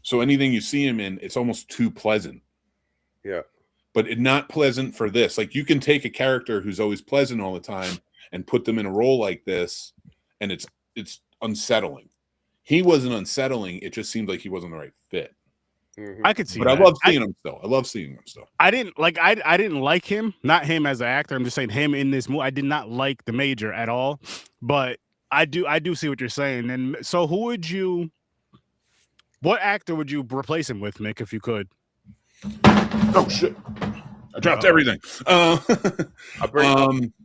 So anything you see him in, it's almost too pleasant. Yeah. But it's not pleasant for this. Like you can take a character who's always pleasant all the time and put them in a role like this, and it's unsettling. He wasn't unsettling. It just seemed like he wasn't the right fit. I could see but that. I love seeing him still. I love seeing him still. I didn't like him, not him as an actor. I'm just saying him in this movie. I did not like the Major at all, but I do see what you're saying. And so what actor would you replace him with, Mick, if you could? Oh shit. I dropped everything.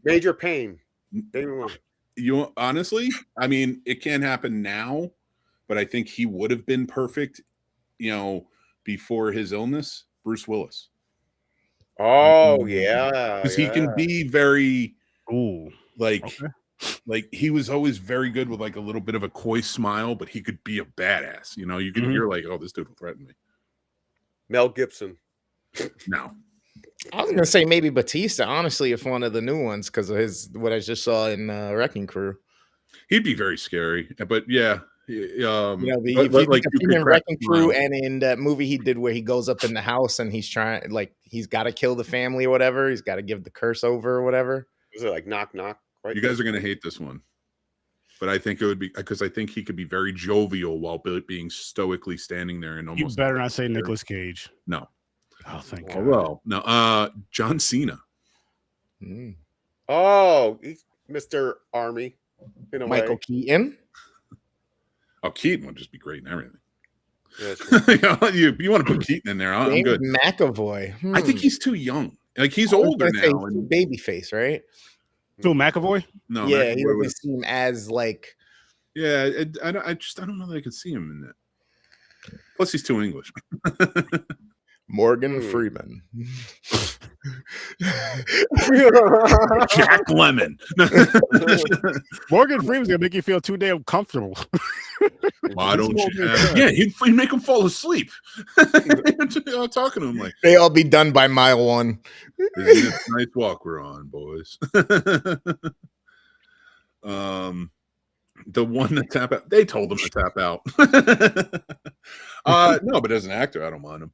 Major Payne. You honestly, I mean, it can happen now, but I think he would have been perfect, before his illness. Bruce Willis. Oh yeah, because he can be very like he was always very good with like a little bit of a coy smile, but he could be a badass. You can hear like, oh, this dude will threaten me. Mel Gibson. No. I was gonna say maybe Batista, honestly, if one of the new ones, because of what I just saw in Wrecking Crew. He'd be very scary, but yeah, You know, if you like think of you him could in crack Wrecking a Crew smile. and in that movie he did where he goes up in the house and he's trying, like, he's got to kill the family or whatever. He's got to give the curse over or whatever. Was it like knock knock? Right. You guys are gonna hate this one, but I think it would be because I think he could be very jovial while being stoically standing there and You almost. better not say Nicolas Cage. No. Oh, thank Oh, God. well, no. John Cena. Mm. Oh, he's Mr. Army in a Michael way. Keaton. Oh, Keaton would just be great and everything. Yeah, true. you want to put Keaton in there? I'm James good. McAvoy. I think he's too young. Like he's I was older gonna say now. he's And, baby face, right? Phil McAvoy? no, Yeah, McAvoy he would- doesn't seem as like. yeah. I don't know that I could see him in that. Plus, he's too English. Morgan Freeman. Jack Lemmon. Morgan Freeman's gonna make you feel too damn comfortable. Why don't He's you? older. Yeah, he'd make him fall asleep. I'm talking to him like, They all be done by mile 1. "Isn't it a nice walk we're on, boys?" The one to tap out. They told him to tap out. No, but as an actor, I don't mind him.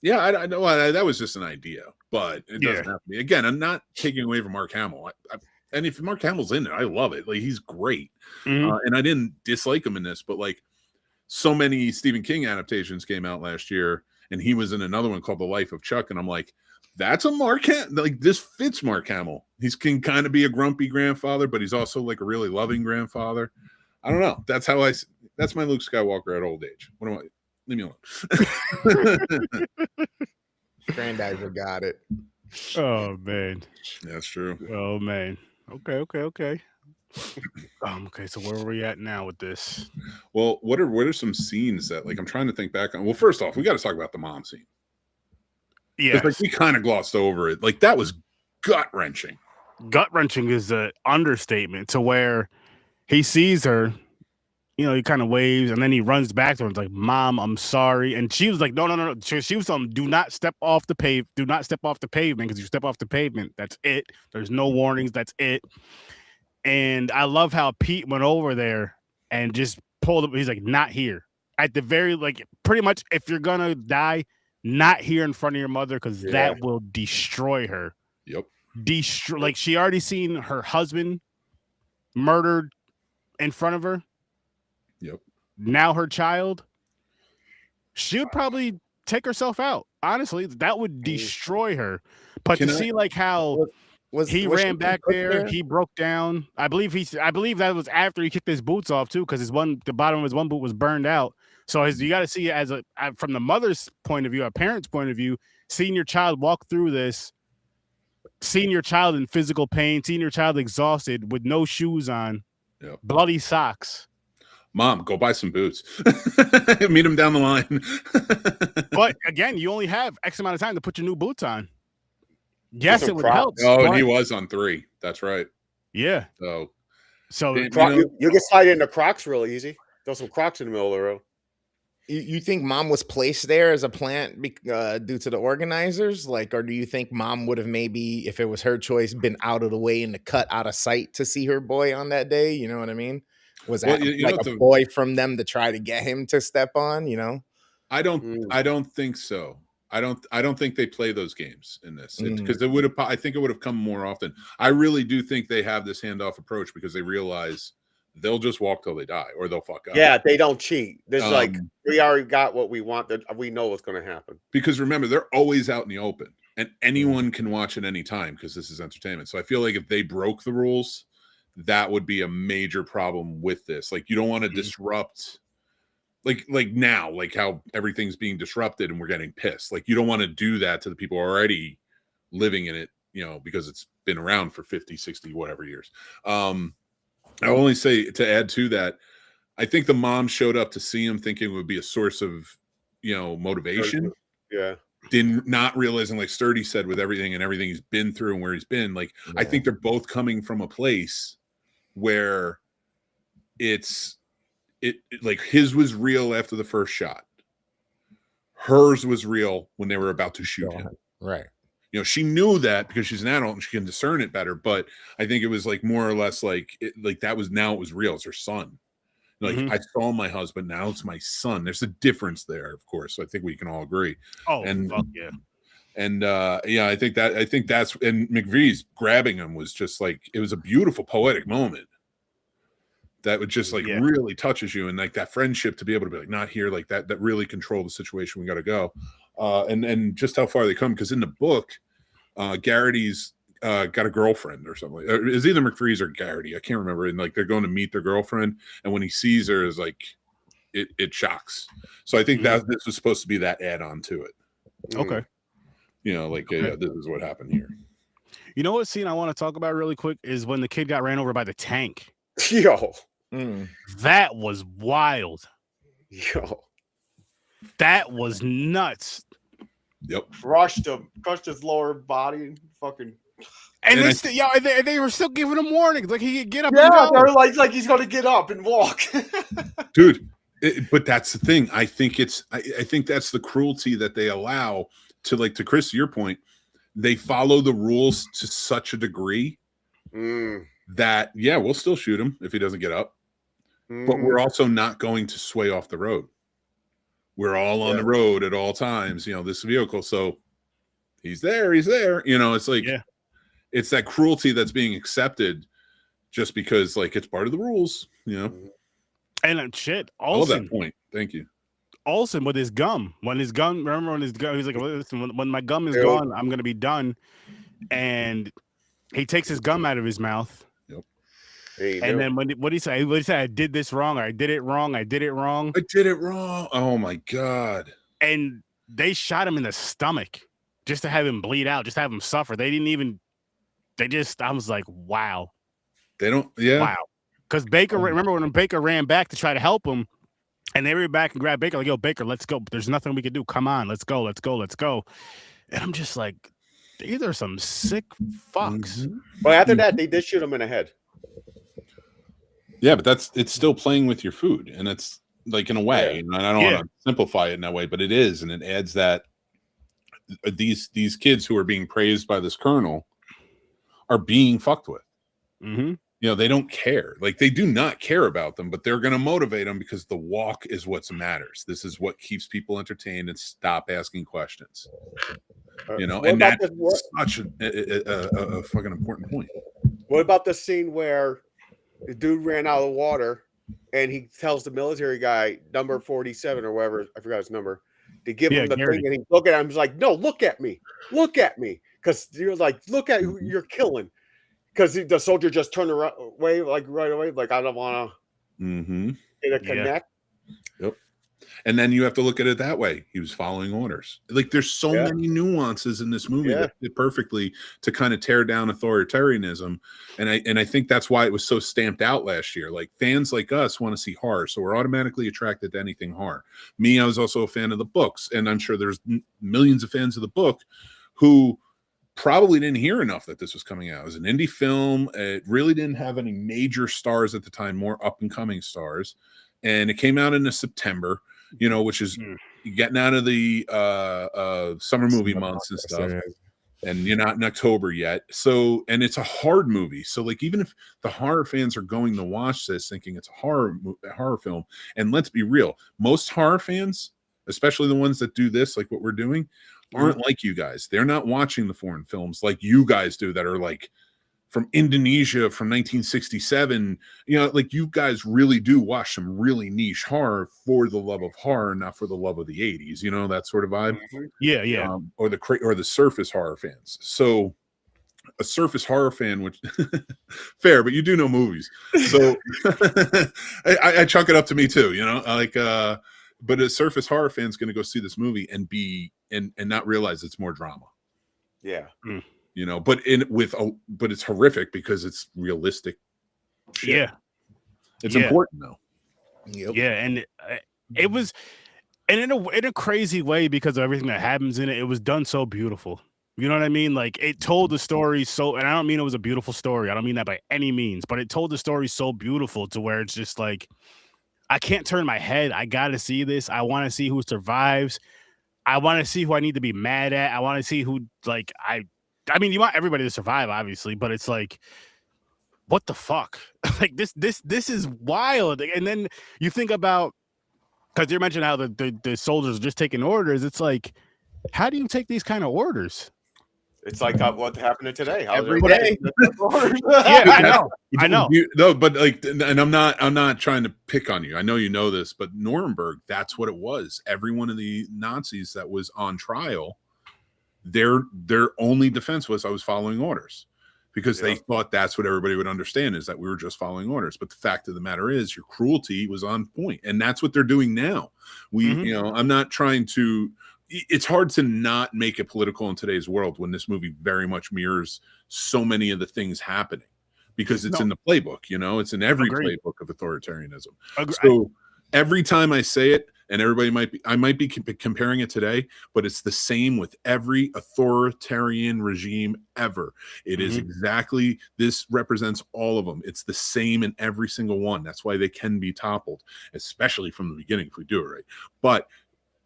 Yeah, I know that was just an idea, but it doesn't have to be. Again, I'm not taking away from Mark Hamill. And if Mark Hamill's in it, I love it. Like he's great, and I didn't dislike him in this. But like, so many Stephen King adaptations came out last year, and he was in another one called The Life of Chuck, and I'm like, that's a Mark Hamill. Like this fits Mark Hamill. He can kind of be a grumpy grandfather, but he's also like a really loving grandfather. I don't know. That's how that's my Luke Skywalker at old age. What am I? Leave me alone. Grandizer got it. Oh man. That's true. Oh man. Okay. Okay, so where are we at now with this? Well, what are some scenes that like I'm trying to think back on? Well, first off, we got to talk about the mom scene. Yeah, Like we kind of glossed over it. Like that was gut wrenching. Gut wrenching is an understatement to where he sees her, he kind of waves and then he runs back to her and is like, "Mom, I'm sorry." And she was like, no. She was telling him, "Do not step off the pavement. Do not step off the pavement because you step off the pavement. That's it. There's no warnings. That's it." And I love how Pete went over there and just pulled up. He's like, "Not here." At the very, like, pretty much, if you're gonna die, not here in front of your mother because that will destroy her. Yep. Like she already seen her husband murdered in front of her. Yep. Now her child, she would probably take herself out. Honestly, that would destroy her. But to see like how he ran back there, he broke down. I believe that was after he kicked his boots off too, because the bottom of his one boot was burned out. So you got to see it as from the mother's point of view, a parent's point of view, seeing your child walk through this, seeing your child in physical pain, seeing your child exhausted with no shoes on, bloody socks. Mom, go buy some boots. Meet him down the line. But again, you only have X amount of time to put your new boots on. Yes, it would help. Oh, and he was on 3. That's right. Yeah. So you can slide into Crocs real easy. Throw some Crocs in the middle of the road. You think Mom was placed there as a plant due to the organizers? Like, or do you think Mom would have maybe, if it was her choice, been out of the way and cut out of sight to see her boy on that day? You know what I mean? Was that a boy from them to try to get him to step on? I don't think so. I don't think they play those games in this because it would have. I think it would have come more often. I really do think they have this handoff approach because they realize they'll just walk till they die or they'll fuck up. Yeah, they don't cheat. There's like we already got what we want. That we know what's going to happen. Because remember, they're always out in the open, and anyone can watch at any time because this is entertainment. So I feel like if they broke the rules, that would be a major problem with this. Like you don't want to disrupt. Like now, like how everything's being disrupted and we're getting pissed. Like you don't want to do that to the people already living in it, because it's been around for 50, 60, whatever years. I only say to add to that, I think the mom showed up to see him thinking it would be a source of, motivation. Yeah. Not realizing, like Sturdy said, with everything he's been through and where he's been, like, I think they're both coming from a place where like his was real after the first shot. Hers was real when they were about to shoot him. Right. She knew that because she's an adult and she can discern it better. But I think it was like more or less like that was, now it was real. It's her son. Like I saw my husband, now it's my son. There's a difference there, of course. So I think we can all agree. Oh, and fuck yeah. And yeah, I think that's, and McVee's grabbing him was just like, it was a beautiful poetic moment that would just like really touches you, and like that friendship to be able to be like, not here, like that really control the situation. We got to go. And just how far they come, because in the book, Garrity's got a girlfriend or something. It's either McVee's or Garrity, I can't remember. And like they're going to meet their girlfriend, and when he sees her, is like it shocks. So I think that this was supposed to be that add-on to it. Okay. You know, like this is what happened here. You know what scene I want to talk about really quick is when the kid got ran over by the tank. Yo. That was wild. Yo. That was nuts. Yep. Crushed his lower body, fucking. And they were still giving him warnings, like he could get up. Yeah, and they're like he's gonna get up and walk. Dude, but that's the thing. I think I think that's the cruelty that they allow to, like, to Chris, your point. They follow the rules to such a degree that we'll still shoot him if he doesn't get up, but we're also not going to sway off the road. We're all on the road at all times, you know, this vehicle. So he's there. You know, it's like, it's that cruelty that's being accepted just because, like, it's part of the rules, you know? And shit, Olsen. I love that point. Thank you. Olsen with his gum. Remember when his gum, he's like, listen, when my gum is gone, I'm going to be done. And he takes his gum out of his mouth. And then what did he say? He said, I did this wrong, or I did it wrong. I did it wrong. Oh my God. And they shot him in the stomach just to have him bleed out, just to have him suffer. I was like, wow. They don't, wow. Because Baker, remember when Baker ran back to try to help him, and they ran back and grabbed Baker, like, yo, Baker, let's go. There's nothing we can do. Come on, let's go. And I'm just like, these are some sick fucks. Well, after that, they did shoot him in the head. Yeah, but it's still playing with your food, and it's like, in a way, and I don't want to simplify it in that way, but it is, and it adds that these kids who are being praised by this colonel are being fucked with. You know, they don't care. Like, they do not care about them, but they're going to motivate them because the walk is what matters. This is what keeps people entertained and stop asking questions. You know, and that's such a fucking important point. What about the scene where the dude ran out of the water and he tells the military guy, number 47 or whatever, I forgot his number, to give him the thing, and he's looking at him, he's like, no, look at me. Because you're like, look at who you're killing. Because the soldier just turned away, like right away, like, I don't want to connect. Yep. And then you have to look at it that way. He was following orders. Like, there's so many nuances in this movie that fit perfectly to kind of tear down authoritarianism. And I think that's why it was so stamped out last year. Like, fans like us want to see horror, so we're automatically attracted to anything horror. Me, I was also a fan of the books, and I'm sure there's millions of fans of the book who probably didn't hear enough that this was coming out. It was an indie film. It really didn't have any major stars at the time, more up-and-coming stars. And it came out in September, you know, which is getting out of the summer movie months and stuff. And you're not in October yet. So, and it's a hard movie. So, like, even if the horror fans are going to watch this thinking it's a horror film, and let's be real, most horror fans, especially the ones that do this, like what we're doing, aren't like you guys. They're not watching the foreign films like you guys do that are like from Indonesia from 1967. You know, like, you guys really do watch some really niche horror for the love of horror, not for the love of the 80s, you know, that sort of vibe. Or the surface horror fans. So a surface horror fan, which fair, but you do know movies. So I chunk it up to me too, you know, like, but a surface horror fan is going to go see this movie and not realize it's more drama. Yeah. You know, but it's horrific because it's realistic shit. Yeah. It's important though. Yeah, and it was, and in a crazy way, because of everything that happens in it, it was done so beautiful. You know what I mean? Like, it told the story so, and I don't mean it was a beautiful story. I don't mean that by any means, but it told the story so beautiful to where it's just like, I can't turn my head. I got to see this. I want to see who survives. I want to see who I need to be mad at. I want to see who, like, I mean, you want everybody to survive, obviously, but it's like, what the fuck? Like this is wild. And then you think about, because you mentioned how the soldiers are just taking orders. It's like, how do you take these kind of orders? It's like what happened today. How Every everybody- day. Yeah, I know. No, but like, and I'm not trying to pick on you. I know you know this, but Nuremberg, that's what it was. Every one of the Nazis that was on trial, their only defense was, I was following orders, because they thought that's what everybody would understand, is that we were just following orders. But the fact of the matter is, your cruelty was on point, and that's what they're doing now. You know, I'm not trying to. It's hard to not make it political in today's world when this movie very much mirrors so many of the things happening, because it's in the playbook, you know, it's in every playbook of authoritarianism. So every time I say it, and I might be comparing it today, but it's the same with every authoritarian regime ever. It is exactly, this represents all of them. It's the same in every single one. That's why they can be toppled, especially from the beginning if we do it right. But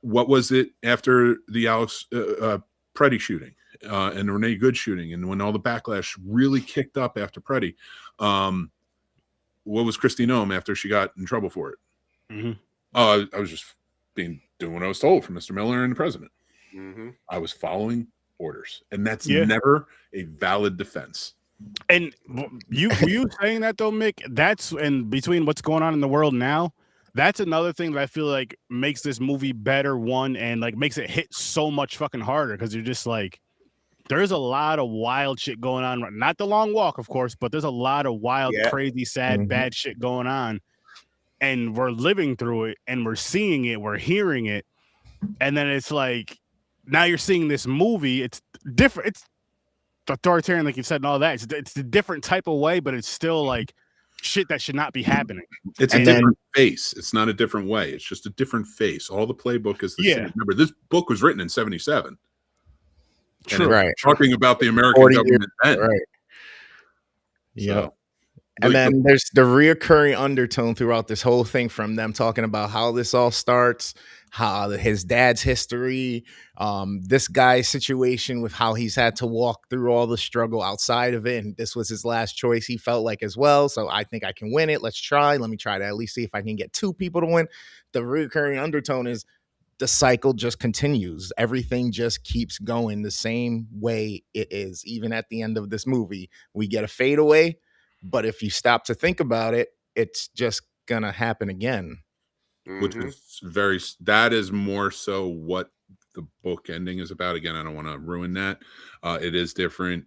what was it after the Alex Preddy shooting and Renee Good shooting, and when all the backlash really kicked up after Preddy? What was Kristi Noem after she got in trouble for it? I was just doing what I was told from Mr. Miller and the president. I was following orders, and that's never a valid defense. And you saying that though, Mick? That's, and between what's going on in the world now, that's another thing that I feel like makes this movie better, one, and like makes it hit so much fucking harder, because you're just like, there's a lot of wild shit going on. Not The Long Walk, of course, but there's a lot of wild, crazy, sad, bad shit going on, and we're living through it, and we're seeing it, we're hearing it, and then it's like, now you're seeing this movie. It's different. It's authoritarian, like you said, and all that. It's a different type of way, but it's still like shit that should not be happening. It's a different face. It's not a different way. It's just a different face. All the playbook is the same. Remember, this book was written in 1977. True. Right. Talking about the American government then. Right. Yeah. So, and then there's the reoccurring undertone throughout this whole thing, from them talking about how this all starts, how his dad's history, this guy's situation with how he's had to walk through all the struggle outside of it, and this was his last choice, he felt like, as well. So I think I can win it. Let's try. Let me try to at least see if I can get two people to win. The reoccurring undertone is the cycle just continues. Everything just keeps going the same way it is. Even at the end of this movie, we get a fadeaway, but if you stop to think about it, it's just gonna happen again. Which is that is more so what the book ending is about. Again, I don't want to ruin that. It is different.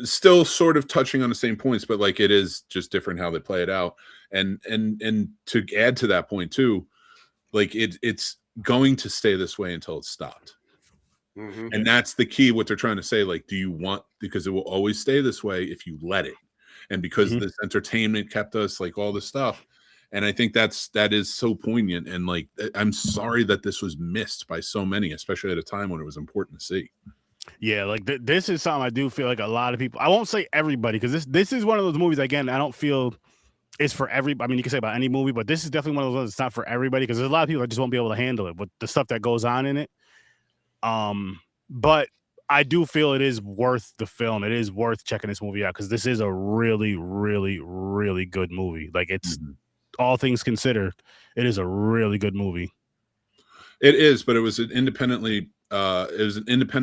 Still sort of touching on the same points, but like, it is just different how they play it out. And to add to that point too, like it's going to stay this way until it's stopped. And that's the key, what they're trying to say. Like, do you want, because it will always stay this way if you let it. And because this entertainment kept us, like, all this stuff. And I think that is so poignant. And like, I'm sorry that this was missed by so many, especially at a time when it was important to see. Yeah, like this is something I do feel like a lot of people, I won't say everybody, because this is one of those movies, again, I don't feel it's for everybody. I mean, you can say about any movie, but this is definitely one of those ones that's not for everybody, because there's a lot of people that just won't be able to handle it with the stuff that goes on in it. But I do feel it is worth the film. It is worth checking this movie out, because this is a really, really, really good movie. Like, it's all things considered, it is a really good movie. It is, but it was an independent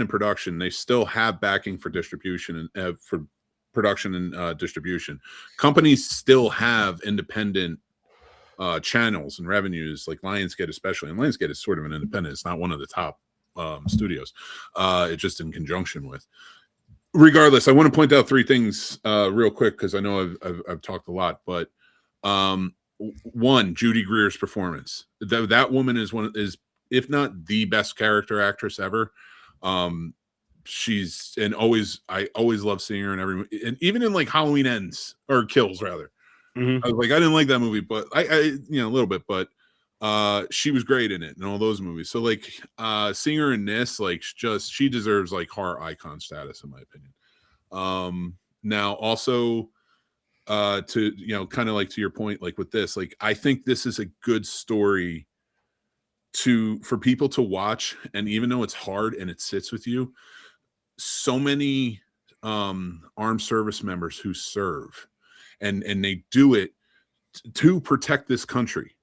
production. They still have backing for distribution and for production and distribution. Companies still have independent channels and revenues, like Lionsgate especially. And Lionsgate is sort of an independent. It's not one of the top studios. It's just in conjunction with. Regardless, I want to point out three things real quick, because I know I've talked a lot, but one, Judy Greer's performance. That woman is if not the best character actress ever. She's, and I always love seeing her in every, and even in like Halloween Ends, or Kills rather. I was like, I didn't like that movie, but I a little bit, but she was great in it and all those movies. So like seeing her in this, like, she deserves like horror icon status, in my opinion. Now also to kind of like to your point, like with this, like, I think this is a good story for people to watch. And even though it's hard and it sits with you, so many armed service members who serve, and they do it to protect this country.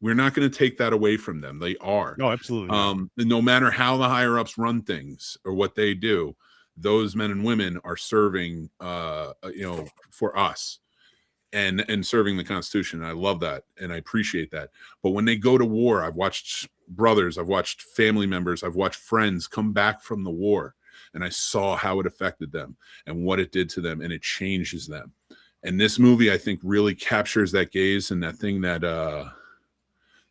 We're not going to take that away from them. They are. No, absolutely not. No matter how the higher ups run things or what they do, those men and women are serving, for us and serving the Constitution. I love that. And I appreciate that. But when they go to war, I've watched brothers, I've watched family members, I've watched friends come back from the war, and I saw how it affected them and what it did to them, and it changes them. And this movie, I think, really captures that gaze and that thing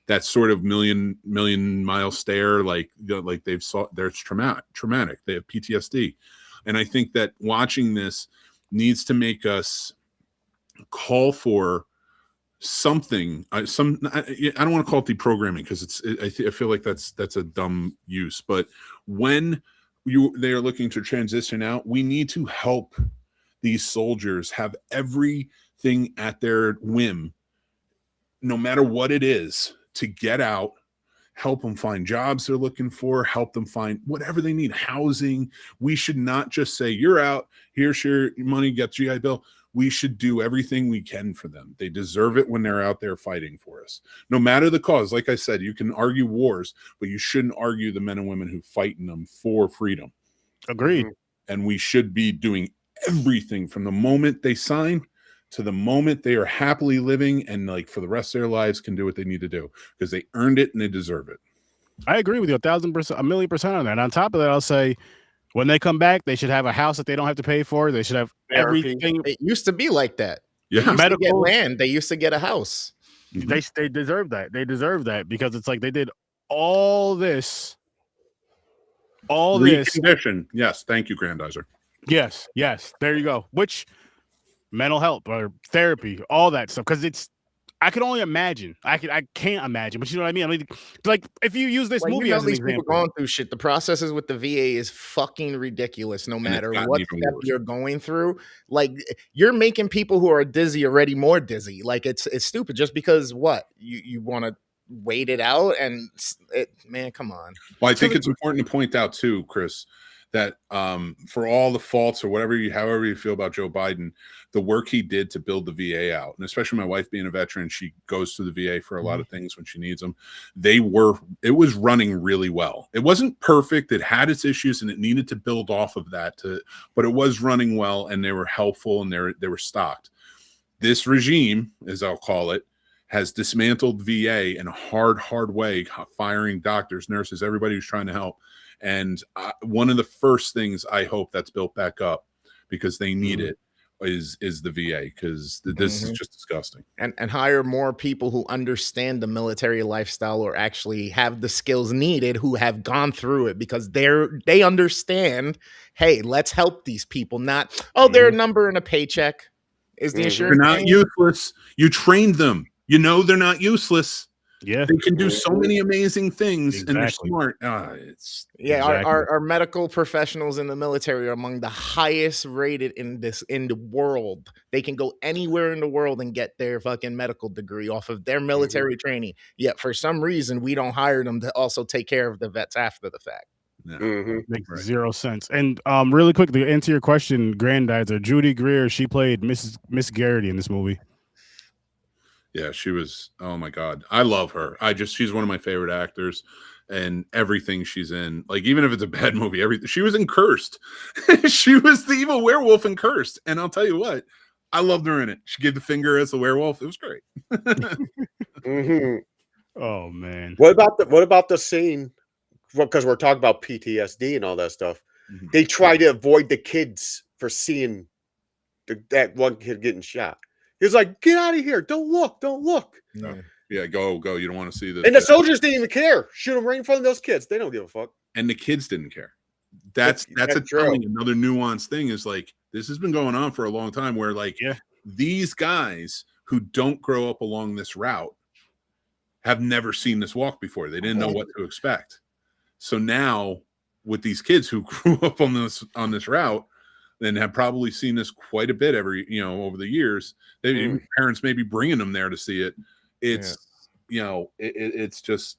that sort of million mile stare, like they've saw, they're traumatic. They have PTSD. And I think that watching this needs to make us call for something. I don't want to call it deprogramming, because I feel like that's a dumb use. But when they are looking to transition out, we need to help these soldiers have everything at their whim, no matter what it is, to get out, help them find jobs they're looking for, help them find whatever they need, housing. We should not just say, you're out, here's your money, get GI Bill. We should do everything we can for them. They deserve it when they're out there fighting for us. No matter the cause, like I said, you can argue wars, but you shouldn't argue the men and women who fight in them for freedom. Agreed. And we should be doing everything from the moment they sign to the moment they are happily living and like for the rest of their lives can do what they need to do, because they earned it and they deserve it. I agree with you 1,000%, 1,000,000% on that. And on top of that, I'll say when they come back, they should have a house that they don't have to pay for. They should have everything. It used to be like that. Yeah, They used to get land. They used to get a house. They deserve that. They deserve that, because it's like they did all this. Recondition. Yes, thank you, Grandizer. Yes. There you go. Which mental health or therapy, all that stuff, because I can only imagine. I can't imagine, but you know what I mean? I mean, like if you use this movie as an these example, people going through shit. The processes with the VA is fucking ridiculous. No matter what step you're going through, like you're making people who are dizzy already more dizzy. Like it's stupid just because you want to wait it out, and man, come on. Well, I think it's important to point out too, Chris, that for all the faults or however you feel about Joe Biden, the work he did to build the VA out, and especially my wife being a veteran, she goes to the VA for a lot of things when she needs them. It was running really well. It wasn't perfect. It had its issues and it needed to build off of that but it was running well, and they were helpful, and they were stocked. This regime, as I'll call it, has dismantled VA in a hard way, firing doctors, nurses, everybody who's trying to help. And one of the first things I hope that's built back up, because they need it, is the VA, because this is just disgusting. And hire more people who understand the military lifestyle, or actually have the skills needed, who have gone through it, because they understand, hey, let's help these people, not, they're a number and a paycheck. Is the insurance? They're not useless. You trained them. You know they're not useless. Yeah, they can do so many amazing things, and they're smart. Our medical professionals in the military are among the highest rated in the world. They can go anywhere in the world and get their fucking medical degree off of their military training. Yet for some reason, we don't hire them to also take care of the vets after the fact. Makes zero sense. And really quickly, to answer your question, Grandizer, Judy Greer, she played Miss Garrity in this movie. Yeah, she was, oh my God. I love her. She's one of my favorite actors, and everything she's in, like, even if it's a bad movie, she was in Cursed. She was the evil werewolf in Cursed. And I'll tell you what, I loved her in it. She gave the finger as the werewolf. It was great. Oh man. What about the scene? Because we're talking about PTSD and all that stuff. They try to avoid the kids for seeing that one kid getting shot. He's like, get out of here. Don't look. Yeah, go. You don't want to see this. And the soldiers didn't even care. Shoot them right in front of those kids. They don't give a fuck. And the kids didn't care. That's another nuanced thing, is like, this has been going on for a long time, where like these guys who don't grow up along this route have never seen this walk before. They didn't know what to expect. So now with these kids who grew up on this route, and have probably seen this quite a bit over the years. Parents may be bringing them there to see it. It's it's just,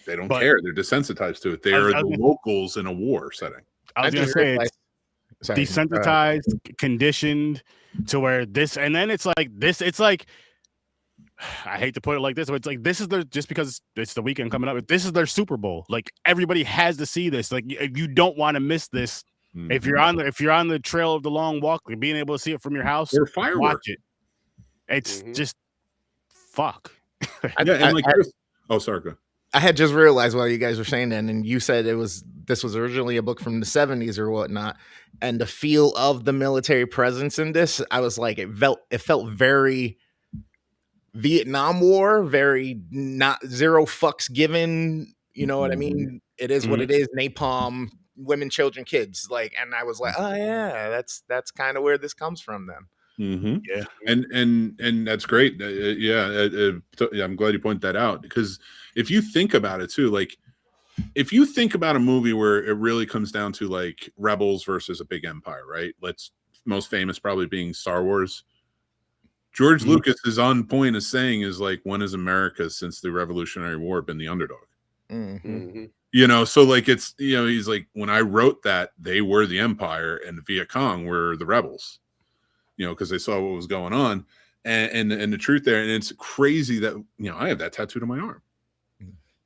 they don't care. They're desensitized to it. They are the locals in a war setting. I was gonna say Sorry. desensitized, conditioned to where this, and then it's like this. It's like, I hate to put it like this, but it's like this is their, just because it's the weekend coming up, this is their Super Bowl. Like everybody has to see this. Like you don't want to miss this. Mhm. If you're on the trail of the long walk, like, being able to see it from your house, Or fireworks. watch it. It's just fuck. Oh, sorry. Go. I had just realized while you guys were saying that, and you said this was originally a book from the 70s or whatnot, and the feel of the military presence in this, I was like, it felt very Vietnam War, very not zero fucks given. You know what I mean? It is what it is. Napalm, women, children, kids. Like, and I was like, oh yeah, that's kind of where this comes from then. Mm-hmm. Yeah, and that's great. I'm glad you point that out, because if you think about it too, like if you think about a movie where it really comes down to like rebels versus a big empire, right? Most famous probably being Star Wars. George Lucas is on point as saying is like, when has America since the Revolutionary War been the underdog? You know, so like it's, you know, he's like, when I wrote that, they were the empire and the Viet Cong were the rebels. You know, because they saw what was going on, and the truth there, and it's crazy that, you know, I have that tattooed on my arm.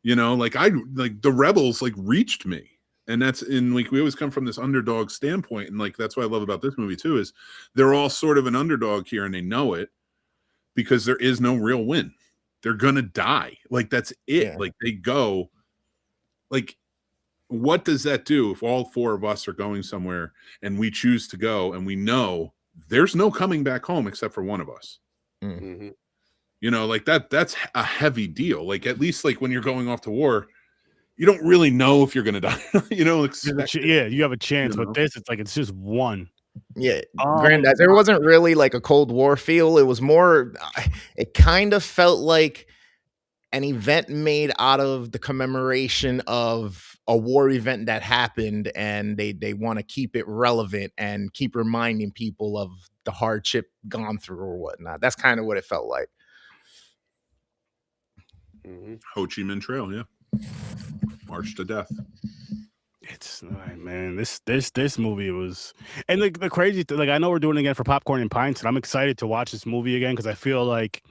You know, like the rebels like reached me, and that's in, like, we always come from this underdog standpoint, and like that's what I love about this movie too, is they're all sort of an underdog here, and they know it because there is no real win. They're gonna die. Like that's it. Yeah. Like they go. Like, what does that do if all four of us are going somewhere and we choose to go, and we know there's no coming back home except for one of us? You know, like that's a heavy deal. Like, at least like when you're going off to war, you don't really know if you're going to die. You know, yeah, you have a chance, but this, it's like, it's just one. Yeah, Granddad, there wasn't really like a Cold War feel. It was more, it kind of felt like an event made out of the commemoration of a war event that happened, and they want to keep it relevant and keep reminding people of the hardship gone through or whatnot. That's kind of what it felt like. Ho Chi Minh Trail, yeah. March to death. It's man, this movie was, and the crazy thing, like, I know we're doing it again for Popcorn and Pints, and I'm excited to watch this movie again because I feel like,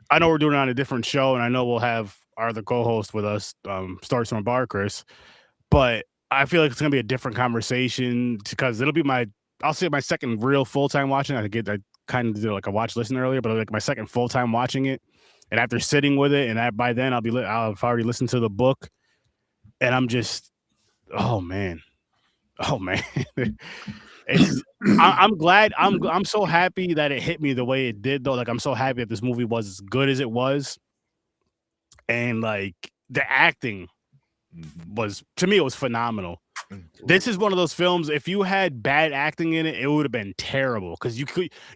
I know we're doing it on a different show, and I know we'll have our other co-host with us, Stories from a Bar, Chris, but I feel like it's gonna be a different conversation because it'll be I'll say my second real full-time watching. I kind of did like a watch listen earlier, but like my second full-time watching it, and after sitting with it, and by then I've already listened to the book, and I'm just, oh man. I'm glad. I'm so happy that it hit me the way it did, though. Like, I'm so happy that this movie was as good as it was, and like the acting was, to me, it was phenomenal. This is one of those films, if you had bad acting in it, it would have been terrible, because you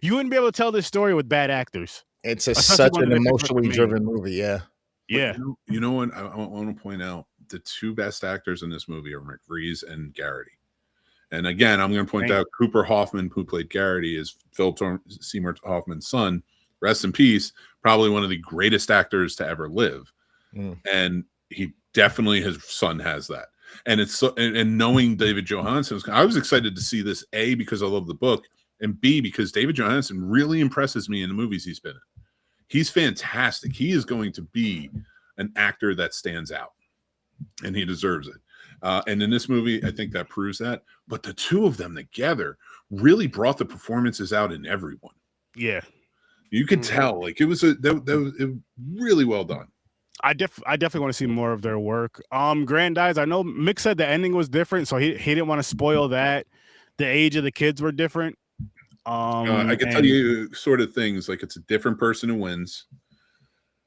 wouldn't be able to tell this story with bad actors. It's such an emotionally driven movie. Yeah. You know what? I want to point out the two best actors in this movie are McReese and Garrity. And again, I'm going to point out Cooper Hoffman, who played Garrity, is Philip Seymour Hoffman's son. Rest in peace. Probably one of the greatest actors to ever live. And he definitely, his son has that. And it's so, and knowing David Johansen, I was excited to see this, A, because I love the book, and B, because David Johansen really impresses me in the movies he's been in. He's fantastic. He is going to be an actor that stands out, and he deserves it. And in this movie, I think that proves that. But the two of them together really brought the performances out in everyone. Yeah, you could tell. Like, it was really well done. I definitely want to see more of their work. Grandize, I know Mick said the ending was different, so he didn't want to spoil that. The age of the kids were different. I can tell you sort of things, like it's a different person who wins.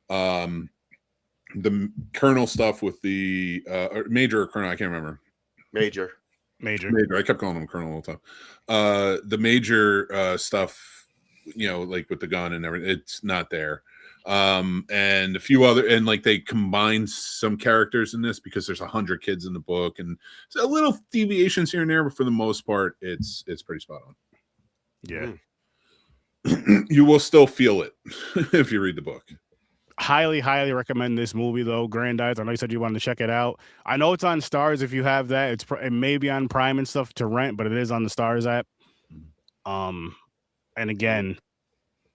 The colonel stuff with the major or colonel, I can't remember. Major. I kept calling him colonel all the time. The major stuff, you know, like with the gun and everything, it's not there. And a few other, and like they combine some characters in this because there's 100 kids in the book, and so a little deviations here and there, but for the most part, it's pretty spot on. Yeah. You will still feel it if you read the book. highly, highly recommend this movie though. Grandize. I know you said you wanted to check it out. I know it's on Stars. If you have that, it may be on Prime and stuff to rent, but it is on the Stars app. And again,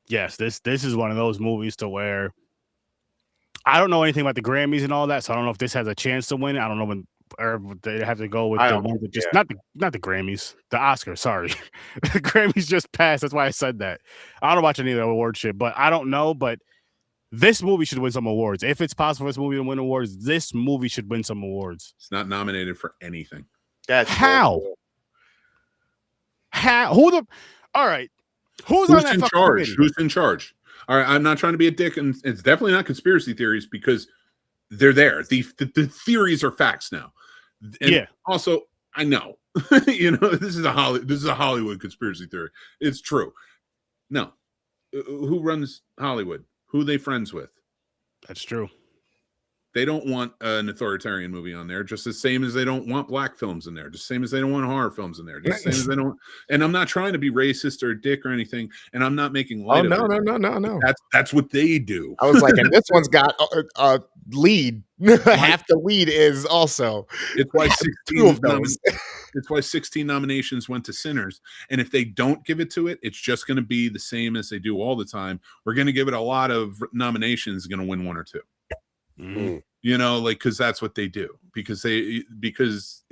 yes, this is one of those movies to where I don't know anything about the Grammys and all that, so I don't know if this has a chance to win. I don't know when, or they have to go with the ones that just not the Grammys, the Oscars. Sorry, the Grammys just passed. That's why I said that. I don't watch any of the award shit, but I don't know. But this movie should win some awards. If it's possible for this movie to win awards, this movie should win some awards. It's not nominated for anything. That's how? How? Who the? All right. Who's on that in charge? Committee? Who's in charge? All right. I'm not trying to be a dick, and it's definitely not conspiracy theories because they're there. The theories are facts now. And yeah. Also, I know. You know, this is a Hollywood conspiracy theory. It's true. No. Who runs Hollywood? Who are they friends with? That's true. They don't want an authoritarian movie on there, just the same as they don't want black films in there, just the same as they don't want horror films in there, just the same as they don't. And I'm not trying to be racist or a dick or anything, and I'm not making light of it. No. That's what they do. I was like, and this one's got a lead. Half the lead is also. It's why 16 it's why 16 nominations went to Sinners. And if they don't give it to it, it's just going to be the same as they do all the time. We're going to give it a lot of nominations, going to win one or two. Mm-hmm. You know, like, because that's what they do, because it's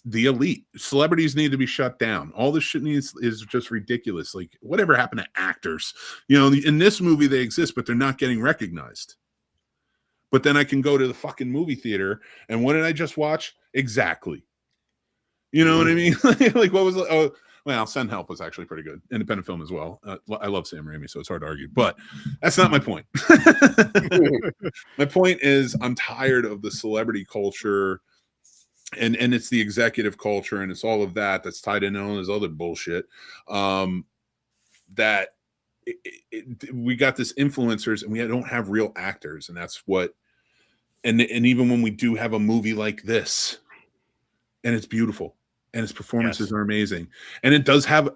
the elite. Celebrities need to be shut down. All this shit is just ridiculous. Like, whatever happened to actors? You know, in this movie they exist, but they're not getting recognized. But then I can go to the fucking movie theater, and what did I just watch? Exactly. You know what I mean? Like, what was? Oh, well, Send Help was actually pretty good. Independent film as well. I love Sam Raimi, so it's hard to argue. But that's not my point. My point is I'm tired of the celebrity culture, and it's the executive culture, and it's all of that that's tied in all this other bullshit. That we got this influencers, and we don't have real actors, and that's what. And even when we do have a movie like this, and it's beautiful. And his performances are amazing. And it does have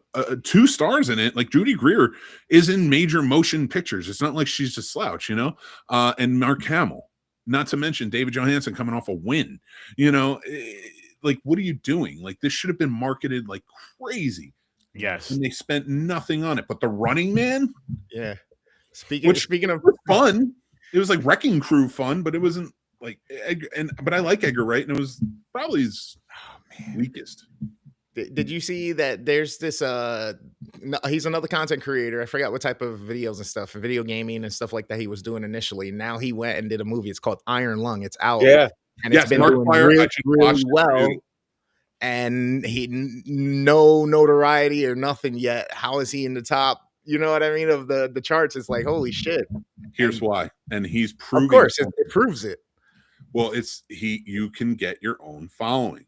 2 stars in it. Like, Judy Greer is in major motion pictures. It's not like she's a slouch, you know? And Mark Hamill, not to mention David Johansen coming off a win. You know, like, what are you doing? Like, this should have been marketed like crazy. Yes. And they spent nothing on it. But The Running Man? Yeah. Speaking of fun, it was like Wrecking Crew fun, but it wasn't like but I like Edgar Wright, and it was probably his weakest. Did you see that there's this he's another content creator. I forgot what type of videos and stuff, video gaming and stuff like that he was doing initially. Now he went and did a movie. It's called Iron Lung. It's out. Yeah. And it's been doing really well. And he no notoriety or nothing yet. How is he in the top? You know what I mean? Of the charts. It's like, holy shit. Here's why. And he's proving. Of course, it proves it. Well, you can get your own following.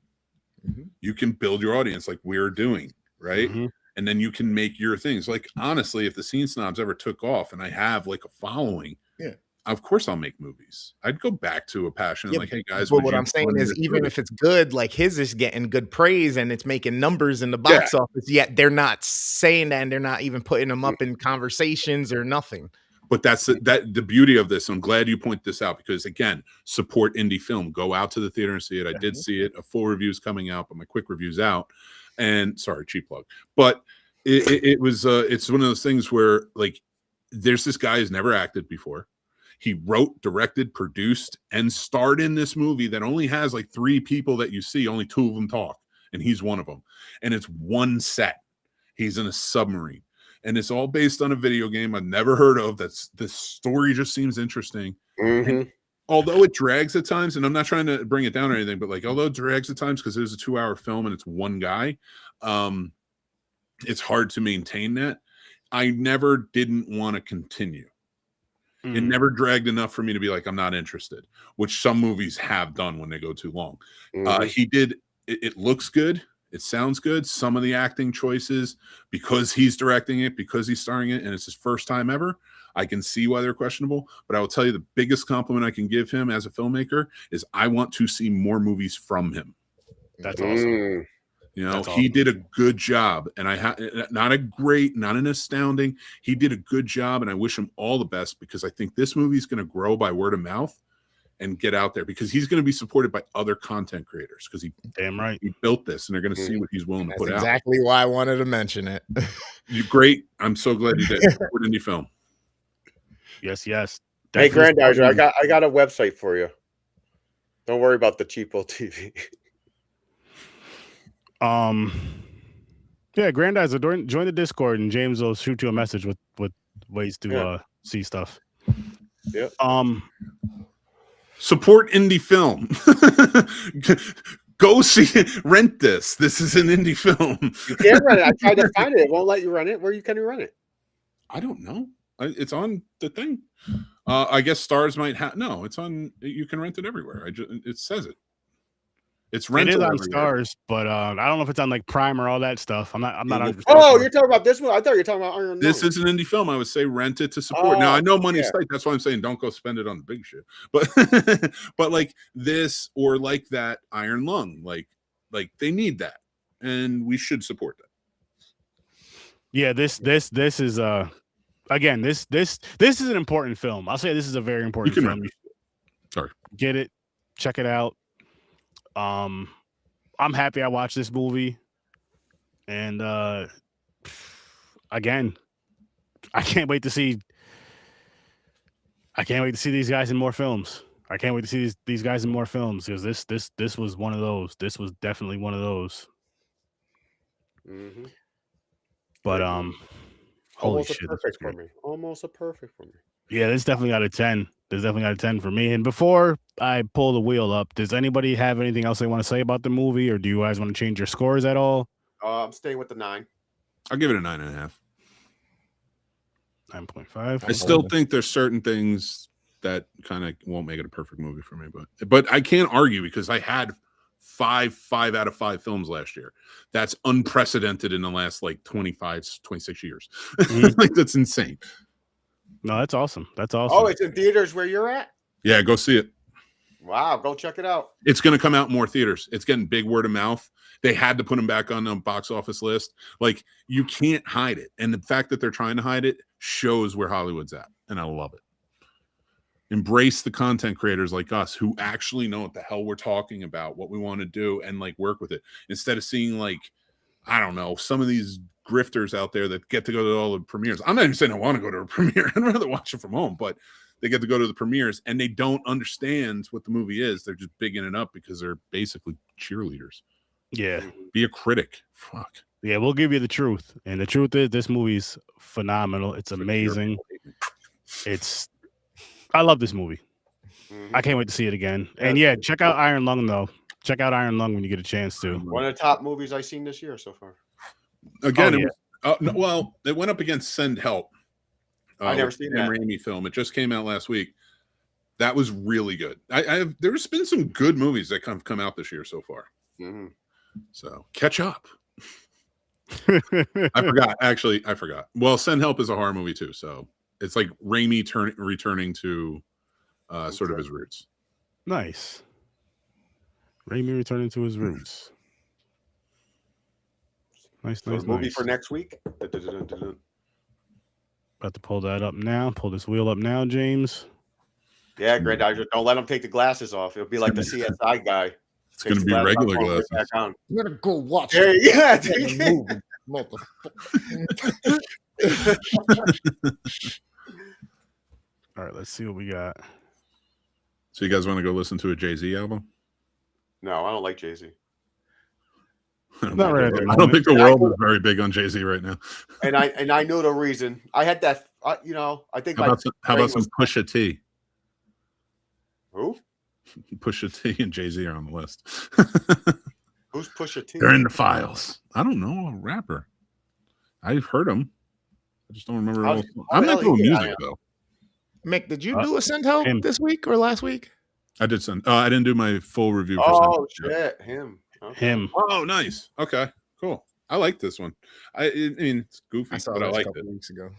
Mm-hmm. You can build your audience like we're doing, right? Mm-hmm. And then you can make your things. Like, honestly, if the Scene Snobs ever took off and I have like a following, of course I'll make movies. I'd go back to a passion like, hey guys. But what I'm saying is, even if it's good, like his is getting good praise and it's making numbers in the box office, yet they're not saying that, and they're not even putting them up in conversations or nothing. But that's the beauty of this. I'm glad you point this out, because again, support indie film. Go out to the theater and see it. I did see it. A full review is coming out, but my quick review's out. And sorry, cheap plug. But it was it's one of those things where, like, there's this guy who's never acted before. He wrote, directed, produced, and starred in this movie that only has like 3 people that you see. Only 2 of them talk, and he's one of them. And it's one set. He's in a submarine. And it's all based on a video game I've never heard of. The story just seems interesting. Mm-hmm. Although it drags at times, and I'm not trying to bring it down or anything, but like, although it drags at times because it was a 2-hour film and it's one guy, it's hard to maintain that. I never didn't want to continue. Mm. It never dragged enough for me to be like, I'm not interested, which some movies have done when they go too long. Mm-hmm. He did. It looks good. It sounds good. Some of the acting choices, because he's directing it, because he's starring it, and it's his first time ever, I can see why they're questionable. But I will tell you, the biggest compliment I can give him as a filmmaker is I want to see more movies from him. That's awesome. You know, That's he awesome. did a good job, and not an astounding. He did a good job, and I wish him all the best because I think this movie is going to grow by word of mouth and get out there because he's going to be supported by other content creators because he Damn right. he built this, and they're going to see what he's willing to That's put out. exactly why I wanted to mention it. You great. I'm so glad you did. Support indie film. Yes, yes. Hey, Definitely Grandizer, I support got a website for you. Don't worry about the cheapo TV. Yeah, Grandizer, join the Discord, and James will shoot you a message with ways to Yeah. see stuff. Yeah. Support indie film. Go see it. Rent this. This is an indie film. You can't run it. I tried to find it. It won't let you run it. Where can you run it? I don't know. It's on the thing. I guess Stars might have. No, it's on. You can rent it everywhere. It says it. It's It rental is on everywhere. Stars, but I don't know if it's on like Prime or all that stuff. I'm not. Oh, you're talking about this one? I thought you were talking about Iron This Lung. is an indie film. I would say rent it to support. Now I know money's yeah. tight. That's why I'm saying don't go spend it on the big shit. But but like this or like that Iron Lung, like they need that, and we should support that. Yeah, this is again this is an important film. I'll say this is a very important can film. rent Sorry. Get it, check it out. I'm happy I watched this movie, and again, I can't wait to see these guys in more films. I can't wait to see these guys in more films because this was one of those. This was definitely one of those. Mm-hmm. But holy Almost shit, a perfect for me. Almost a perfect for me. yeah, this definitely got a 10. There's definitely got a 10 for me. And before I pull the wheel up, does anybody have anything else they want to say about the movie, or do you guys want to change your scores at all? I'm staying with the 9. I'll give it a 9.5. 9.5. I still think there's certain things that kind of won't make it a perfect movie for me, but I can't argue because I had 5 out of 5 films last year. That's unprecedented in the last like 26 years. Like that's insane. No, that's awesome. That's awesome. Oh, it's in theaters where you're at? Yeah, go see it. Wow, go check it out. It's going to come out in more theaters. It's getting big word of mouth. They had to put him back on the box office list. Like, you can't hide it. And the fact that they're trying to hide it shows where Hollywood's at. And I love it. Embrace the content creators like us who actually know what the hell we're talking about, what we want to do, and like work with it. Instead of seeing like, I don't know, some of these grifters out there that get to go to all the premieres. I'm not even saying I want to go to a premiere. I'd rather watch it from home, but they get to go to the premieres and they don't understand what the movie is. They're just bigging it up because they're basically cheerleaders. Yeah. Be a critic. Fuck. Yeah, we'll give you the truth. And the truth is this movie's phenomenal. It's amazing. I love this movie. I can't wait to see it again. And yeah, check out Iron Lung though. Check out Iron Lung when you get a chance to. One of the top movies I've seen this year so far. Again, well, it went up against Send Help. I never seen that Raimi film. It just came out last week. That was really good. There's been some good movies that come out this year so far. So catch up. I forgot. Actually, I forgot. Well, Send Help is a horror movie too, so it's like Raimi returning to sort of his roots. Nice. Raimi returning to his roots. Nice. Movie for next week. About to pull that up now. Pull this wheel up now, James. Yeah, Grandizer. Don't let him take the glasses off. It'll be like the CSI guy. It's going to be regular glasses. You gotta go watch it. All right, let's see what we got. So you guys want to go listen to a Jay-Z album? No, I don't like Jay-Z. Not right at the moment. I don't think the world is very big on Jay-Z right now. And I knew the reason. I had that. I think. How about some Pusha T? Who? Pusha T and Jay-Z are on the list. Who's Pusha T? They're in the files. I don't know, a rapper. I've heard him. I just don't remember. I'm not doing music though. Mick, did you do a Send Help this week or last week? I did send. I didn't do my full review. For oh shit, him. Okay. Him. Oh, nice. Okay, cool. I like this one. I mean, it's goofy, but I liked it. Weeks ago.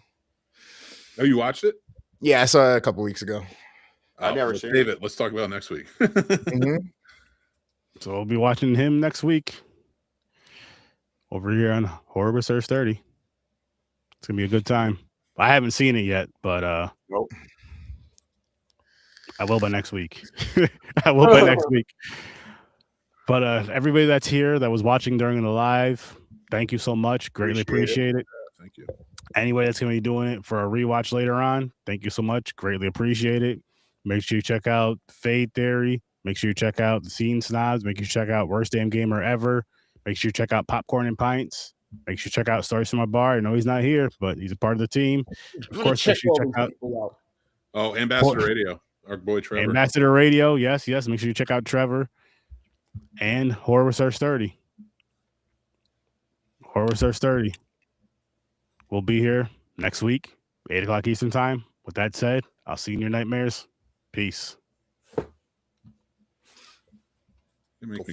Oh, you watched it? Yeah, I saw it a couple weeks ago. I never seen it. Let's talk about it next week. So we'll be watching him next week. over here on Horror Research 30. It's gonna be a good time. I haven't seen it yet, but Nope. I will by next week. I will by next week. But everybody that's here that was watching during the live, thank you so much. Greatly appreciate it. Thank you. Anybody that's going to be doing it for a rewatch later on, thank you so much. Greatly appreciate it. Make sure you check out Fade Theory. Make sure you check out the Scene Snobs. Make sure you check out Worst Damn Gamer Ever. Make sure you check out Popcorn and Pints. Make sure you check out Stories from My Bar. I know he's not here, but he's a part of the team. Of course, make sure you check out Oh, Ambassador Radio, our boy Trevor. Ambassador Radio. Yes. Make sure you check out Trevor and Horror Research 30. Horror Research 30. We'll be here next week, 8 o'clock Eastern time. With that said, I'll see you in your nightmares. Peace. You make me